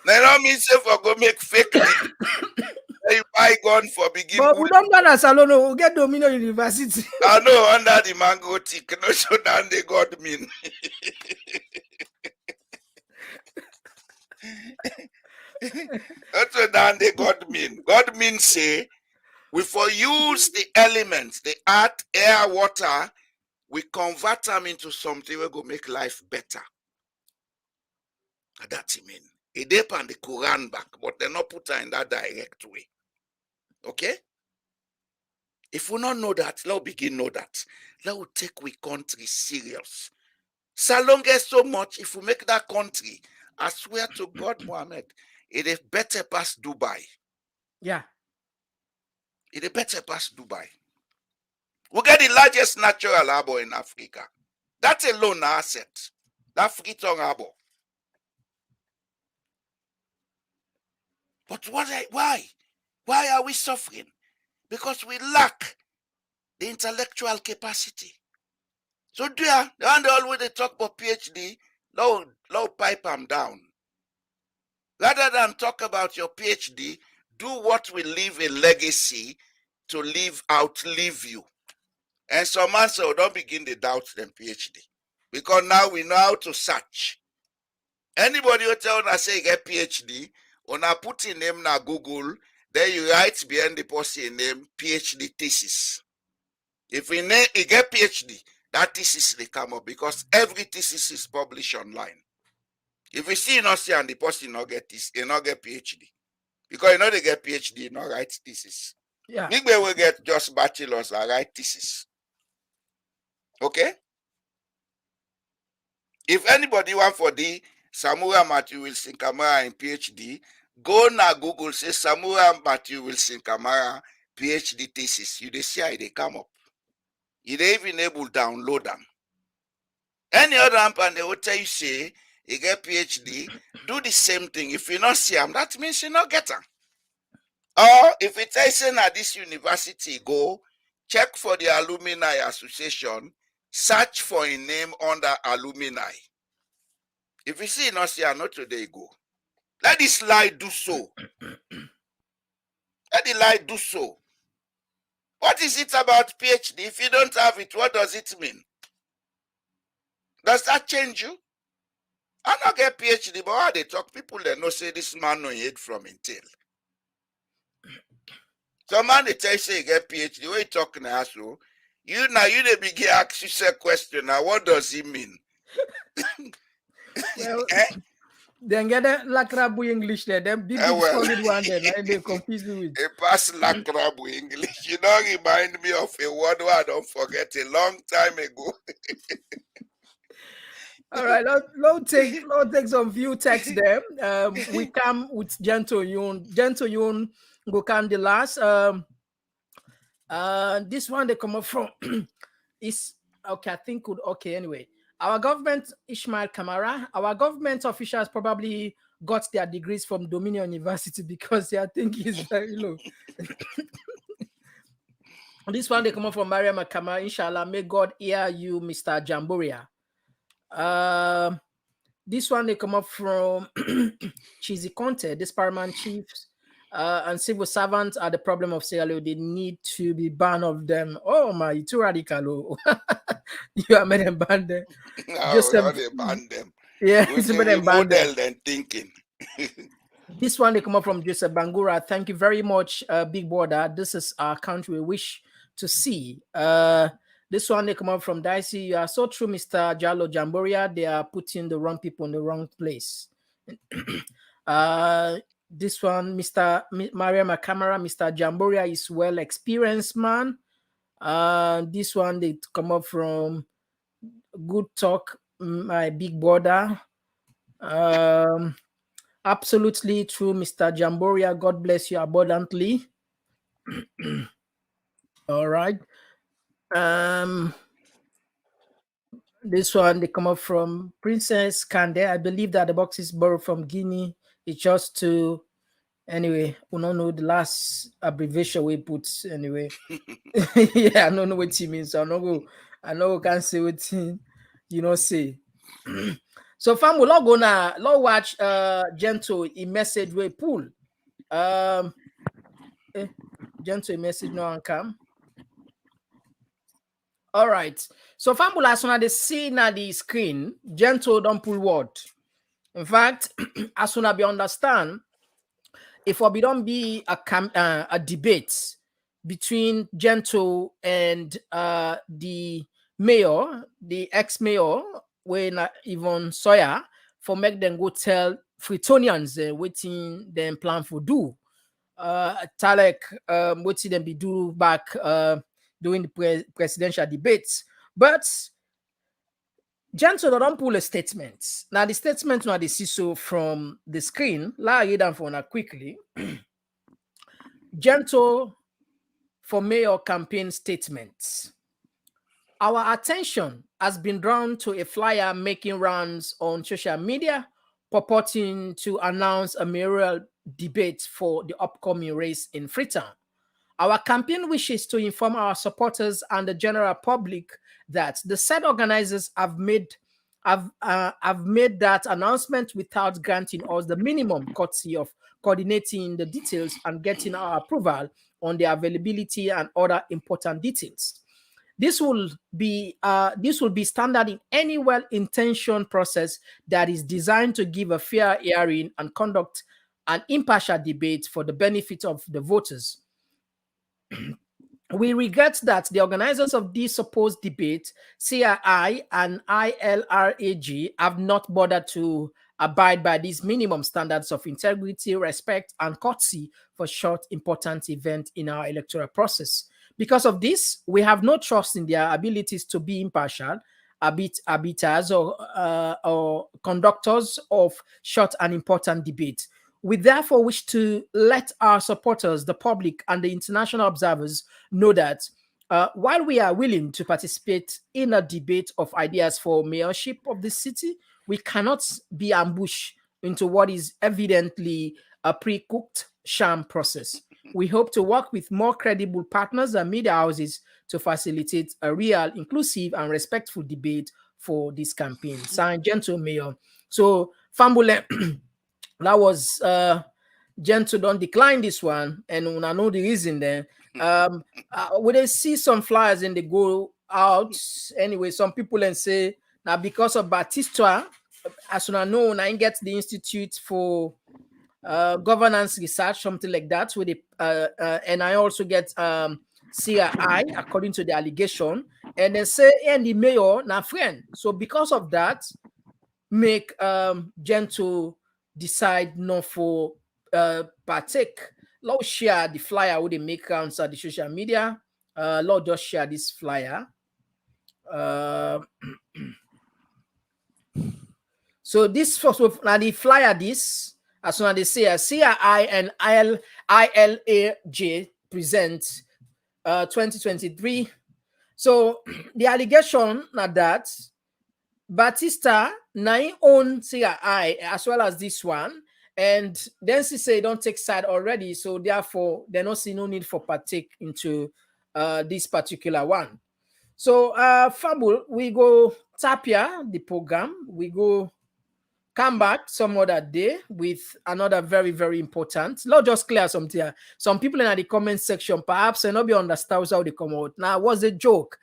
Now don't mean say for go make fake degree. You buy gun for begin. But we don't go to Salon, we'll get Dominion University. I know under the mango tick, no so down the God mean. That's what down the God mean. God means say we for use the elements, the earth, air, water, we convert them into something we go make life better. That's it mean. It depend the Quran back, but they not put her in that direct way. Okay? If we not know that, let's begin know that. Let's take we country serious. So long as so much, if we make that country, I swear to God, Mohammed, it is better past Dubai. Yeah. It is better past Dubai. We get the largest natural harbor in Africa. That's a loan asset. That Freetown harbor. But why? Why are we suffering? Because we lack the intellectual capacity. So there, and always they talk about PhD, low pipe them down. Rather than talk about your PhD, do what will leave a legacy to outlive you. And some answer don't begin to doubt them PhD. Because now we know how to search. Anybody who tell us say you get PhD, when I put in name na Google, then you write behind the person name PhD thesis. If you get PhD, that thesis they come up because every thesis is published online. If you see not see and the person not get this, you not get PhD. Because you know they get PhD, you not write thesis. Yeah. Maybe we get just bachelors and write thesis. Okay? If anybody want for the Samura Matthew Wilson Kamara in PhD, go na Google, say Samura Matthew Wilson Kamara PhD thesis. You they see how they come up. You they even able to download them. Any other amp and they will tell you say you get PhD, do the same thing. If you not see them, that means you not get them. Or if it is at this university, go check for the alumni association, search for a name under alumni. If you see not see, not today go. Let this lie do so. Let the lie do so. What is it about PhD? If you don't have it, what does it mean? Does that change you? I not get PhD, but how they talk, people they know say this man no head from Intel. Some man they tell you say you get PhD, what you talking now? So you they begin ask you a question now. What does it mean? Well, then get a lacrabu English there. Them big solid one there. And they confuse me with. A pass lacrabu English. You don't remind me of a word I don't forget a long time ago. All right, let's take some few texts there. We come with Gentle Yun. Gentle Yun go come the last. This one they come up from is okay. I think good. Okay, anyway. Our government, Ishmael Kamara, our government officials probably got their degrees from Dominion University because their thinking is very low. This one they come up from Mariam Kamara. Inshallah, may God hear you, Mr. Jamboria. This one they come up from Cheesy Conte, this paramount chiefs. and civil servants are the problem of Sierra Leone. They need to be banned of them. Oh my, too radical. You are made them ban them. No, no, they ban them. Yeah, we model them thinking. This one they come up from Joseph Bangura. Thank you very much, Big Brother. This is our country we wish to see. This one they come up from Dicey. You are so true, Mr. Jalo Jamboria. They are putting the wrong people in the wrong place. This one, Maria Macamara, Mr. Jamboria is well experienced man. This one they come up from Good Talk, my big brother. Absolutely true, Mr. Jamboria. God bless you abundantly. All right. This one they come up from Princess Kande. I believe that the box is borrowed from Guinea. It's just to anyway. We don't know the last abbreviation we put anyway. Yeah, I don't know what it means. So I know we can't say what say. So fam, we'll go now. Log watch gentle in message we pull. Gentle message no one come. All right. So fam, as soon as they see na the screen, gentle don't pull word. In fact, as soon as we understand, if we don't be a debate between Gentle and the mayor, the ex-mayor, when Yvonne Sawyer, for make them go tell Fritonians waiting them plan for do. Talek waiting them be do back during the presidential debates. But Gentle don't pull a statement. Now the statement now they see so from the screen. La read them for now quickly. Gentle for mayor campaign statements. Our attention has been drawn to a flyer making rounds on social media purporting to announce a mayoral debate for the upcoming race in Freetown. Our campaign wishes to inform our supporters and the general public that the said organizers have made that announcement without granting us the minimum courtesy of coordinating the details and getting our approval on the availability and other important details. This will be standard in any well-intentioned process that is designed to give a fair hearing and conduct an impartial debate for the benefit of the voters. We regret that the organizers of this supposed debate, CII and ILRAG, have not bothered to abide by these minimum standards of integrity, respect, and courtesy for short, important event in our electoral process. Because of this, we have no trust in their abilities to be impartial, arbiters or conductors of short and important debate. We therefore wish to let our supporters, the public, and the international observers know that while we are willing to participate in a debate of ideas for mayorship of the city, we cannot be ambushed into what is evidently a pre-cooked sham process. We hope to work with more credible partners and media houses to facilitate a real, inclusive, and respectful debate for this campaign. Signed, Gentle Mayor. So, Fambule, that was Gentle don't decline this one, and I know the reason there. When they see some flyers and they go out, anyway, some people and say now because of Batista, as soon as I know, I get the Institute for Governance Research, something like that, with and I also get CRI according to the allegation, and they say and the mayor now friend. So because of that, make Gentle decide not for partake. Lord share the flyer with the make on the social media. Lord just share this flyer. So this first now the flyer this as soon as they say CRI and ILAJ present 2023. So the allegation now that Batista now own CRI as well as this one, and then she say don't take side already, so therefore they don't see no need for partake into this particular one. So Fabul, we go Tapia the program, we go come back some other day with another very, very important. Let's just clear something here. Some people in the comment section perhaps they not be understand how they come out. Now, what's a joke?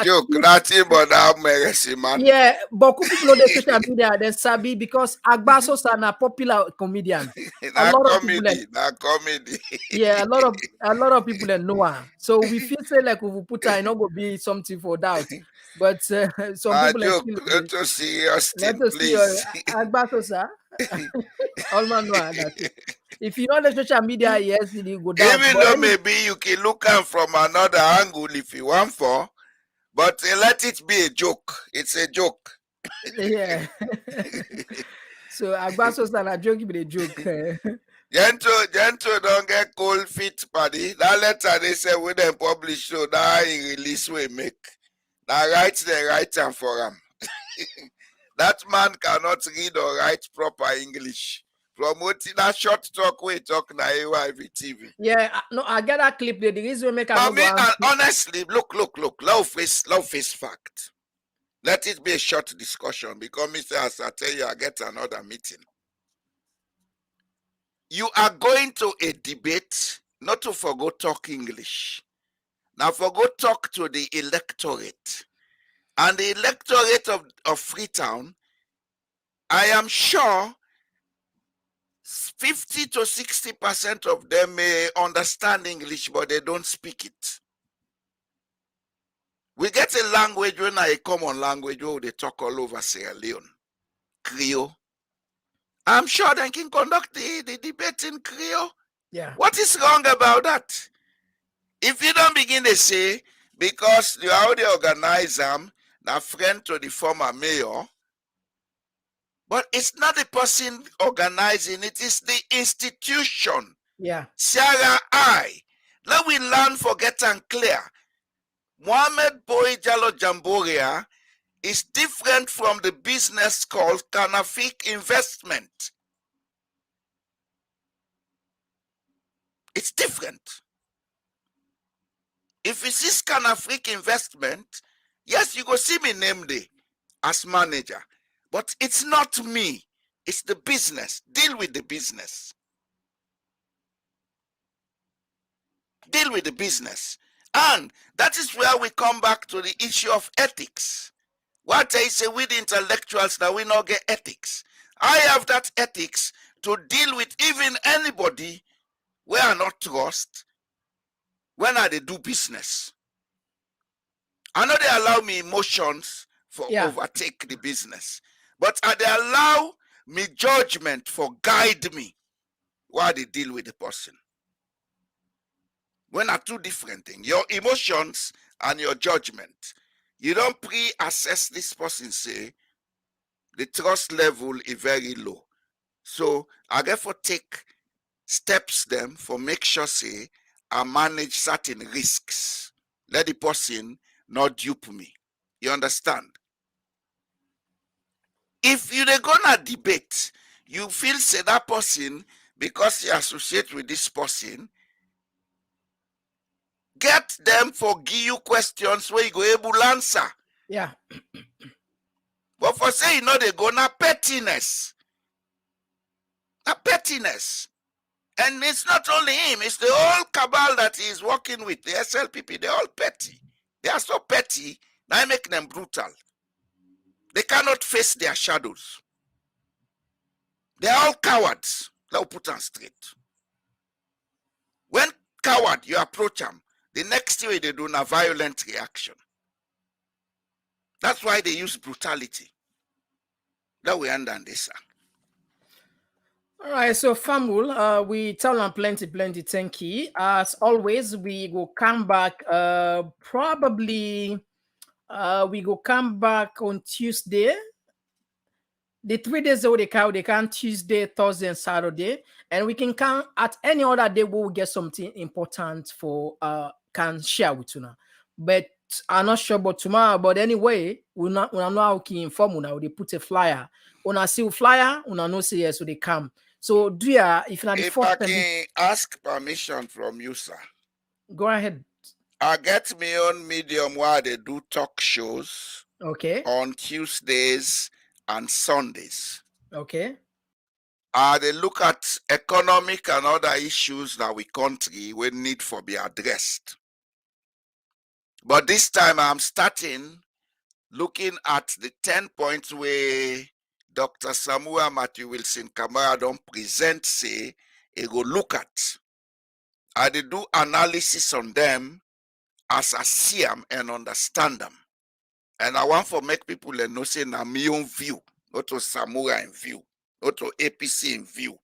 Joke, nothing but now mercy, man. Yeah, but people on the social media then sabi because Agbasos are a popular comedian. A lot of people comedy. Yeah, a lot of people that know her. So we feel say like we will put her, not go be something for doubt. But some people joke, not a serious thing, please. Agbasosa. All man know her, that's it. If you know the social media, yes, it will go down. Even though maybe you can look at from another angle if you want for, but let it be a joke. It's a joke. Yeah. So Agbasosa a joke with a joke. Gento don't get cold feet, paddy. That letter they say we them publish, so that he release we make. Now write and for him. That man cannot read or write proper English. Promoting that short talk we talk na AYV TV. Yeah, no, I get that clip there. The reason make But me, and honestly, look, love face fact. Let it be a short discussion because Mr. As I tell you, I get another meeting. You are going to a debate, not to forgo talk English. Now forgo talk to the electorate. And the electorate of Freetown, I am sure 50 to 60% of them may understand English, but they don't speak it. We get a language, when a common language, where they talk all over Sierra Leone. Creole. I'm sure they can conduct the debate in Creole. Yeah. What is wrong about that? If you don't begin to say, because you already organize them, now friend to the former mayor, but it's not the person organizing, it is the institution. Yeah. Sarah I. Let we learn, forget and clear. Mohammed Boy Jalo Jamboria is different from the business called Kanafik Investment. It's different. If you see Kanafik Investment, yes, you go see me name there as manager, but it's not me. It's the business. Deal with the business. Deal with the business. And that is where we come back to the issue of ethics. What I say with intellectuals that we not get ethics. I have that ethics to deal with even anybody where I not trust when I they do business. I know they allow me emotions for overtake the business, but they allow me judgment for guide me while they deal with the person. When are two different things. Your emotions and your judgment. You don't pre-assess this person, say, the trust level is very low. So I therefore take steps them for make sure, say, I manage certain risks. Let the person not dupe me. You understand? If you're gonna debate, you feel say that person, because you associate with this person, get them for give you questions where you go able to answer. Yeah. But for say you know they go na pettiness. Na pettiness. And it's not only him, it's the whole cabal that he is working with, the SLPP, they're all petty. They are so petty, now I make them brutal. They cannot face their shadows. They're all cowards. Now put them straight. When coward, you approach them, the next way they do a violent reaction. That's why they use brutality. That we understand this. All right, so Famul, we tell them plenty, thank you. As always, we go come back probably we go come back on Tuesday. The 3 days that they can Tuesday, Thursday, and Saturday, and we can come at any other day. We'll get something important for can share with you now. But I'm not sure about tomorrow. But anyway, we not know how to inform you now. They put a flyer. When I see a flyer, when I know say yes, so they come. So do you if not the if first I can ask permission from you, sir. Go ahead. I get me on Medium where they do talk shows. Okay. On Tuesdays and Sundays. Okay. They look at economic and other issues that we country will need for be addressed. But this time I'm starting looking at the 10 points where Dr. Samuel Matthew Wilson Kamara don't present, say, he go look at. I did do analysis on them as I see them and understand them. And I want to make people know, say, na my own view, not to Samuel in view, not to APC in view.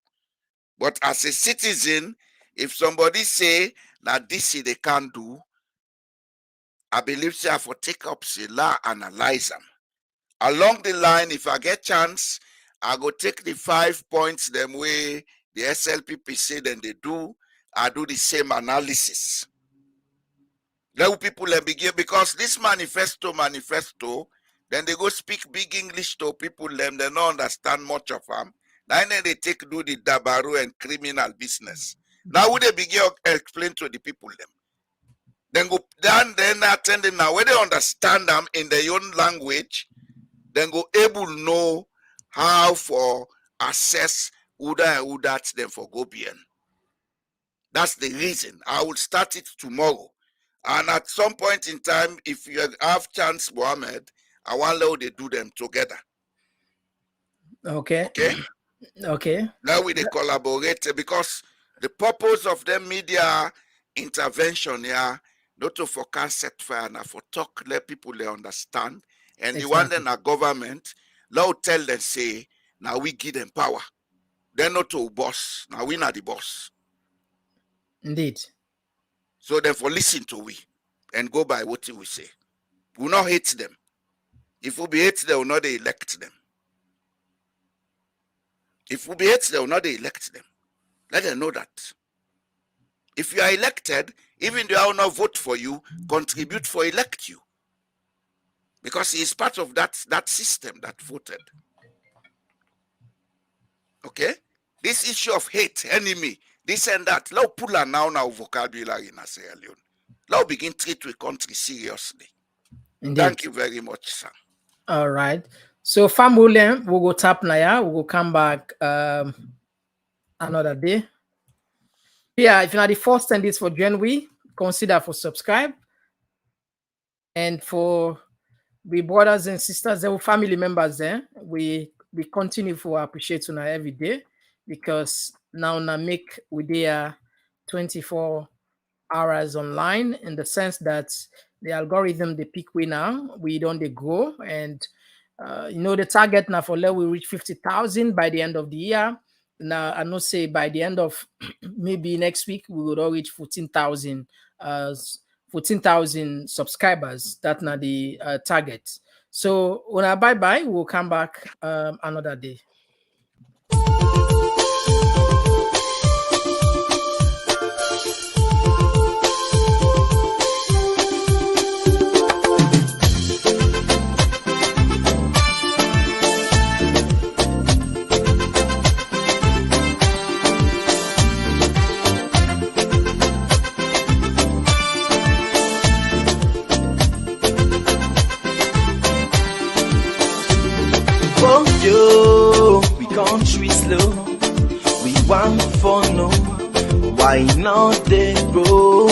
But as a citizen, if somebody say that this they can't do, I believe say I for take up say la analyze them. Along the line, if I get chance, I go take the 5 points them way the SLPP say then they do. I do the same analysis. Let people begin, because this manifesto, then they go speak big English to people, they don't understand much of them. Then they take do the dabaru and criminal business. Now would they begin explain to the people them? Then go then attending now where they understand them in their own language, then go able know how for assess who that and who that's them for go beyond. That's the reason. I will start it tomorrow. And at some point in time, if you have chance, Mohammed, I want to they do them together. Okay. Okay. Okay. Now we they collaborate, because the purpose of the media intervention here, not to forecast set fire, and for talk, let people they understand. And you want them a government, now tell them say, now we give them power. They're not to boss. Now we not the boss. Indeed. So therefore listen to we and go by what we say. We will not hate them. If we be hate them, we will not elect them. If we be hate them, we will not elect them. Let them know that. If you are elected, even though I will not vote for you, contribute for elect you. Because he is part of that system that voted. Okay? This issue of hate, enemy, this and that, let's pull now vocabulary in Sierra Leone. Let's begin to treat the country seriously. Indeed. Thank you very much, sir. All right. So, family, we'll go tap now. We'll come back another day. Yeah, if you're not the first time this for January, consider for subscribe. And for the brothers and sisters, there family members there, we continue to appreciate you every day, because now make we there 24 hours online, in the sense that the algorithm they pick we now, we don't they grow, and the target now for let we reach 50,000 by the end of the year. Now I know say by the end of maybe next week we will all reach 14,000 subscribers. That's not the target. So when I bye, we'll come back another day. We country slow, we want for no, why not they grow?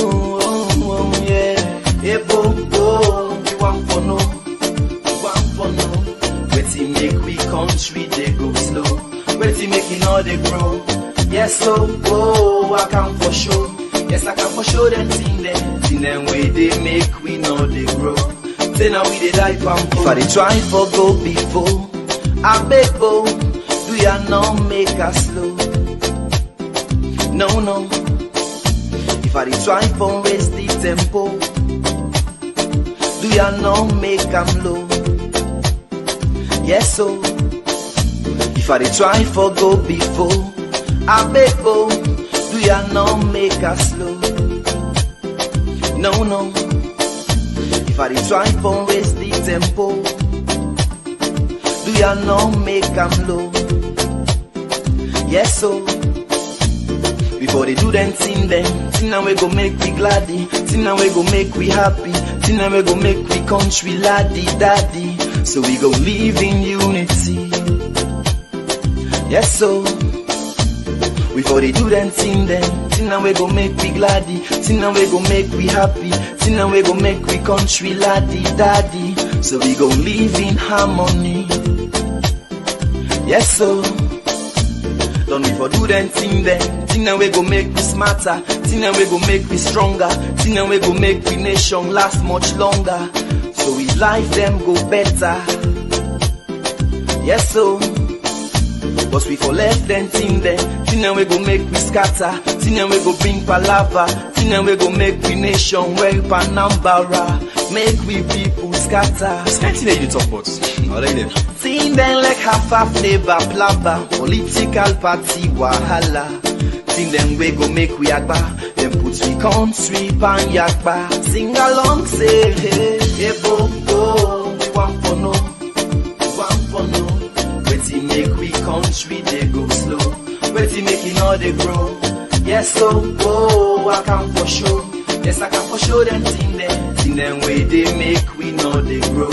Yeah, we want for no, Wait till make we country they go slow, wait till making all they grow. Yes, so I can for sure. Yes, I can for sure them thing them way they make we know they grow. Say now we they die pampo. If I they try for go before, I beg oh, do ya not make us slow? No. If I try for raise the tempo, do ya not make them low? Yes, so if I try for go before, I beg oh, do ya not make us slow? No. If I try for raise the tempo, do ya not make them low? Yes, so before they do them thing now we go make we gladdy, thing now we go make we happy, thing now we go make we country laddie daddy. So we go live in unity. Yes, so we for they do them thing now we go make we gladdy, thing now we go make we happy, thing now we go make we country laddie daddy. So we go live in harmony. Yes, so don't we for do them thing now we go make we smarter, thing now we go make we stronger, thing now we go make we nation last much longer. So we life them go better. Yes, so but we for left them thing now we go make we scatter, thing now we go bring palava, thing now we go make we nation well Panambara, make we people scatter. This kind of thing you talk about, I like them. Thing then like half a flavor plava, political party wahala. Thing them we go make we agba, then put we country pan yakba. Sing along say hey, hey bo bo, we want for no, waiting make we country they go slow, waiting making all they grow. Yes so oh I can for sure, yes I can for sure them thing them way they make we know they grow.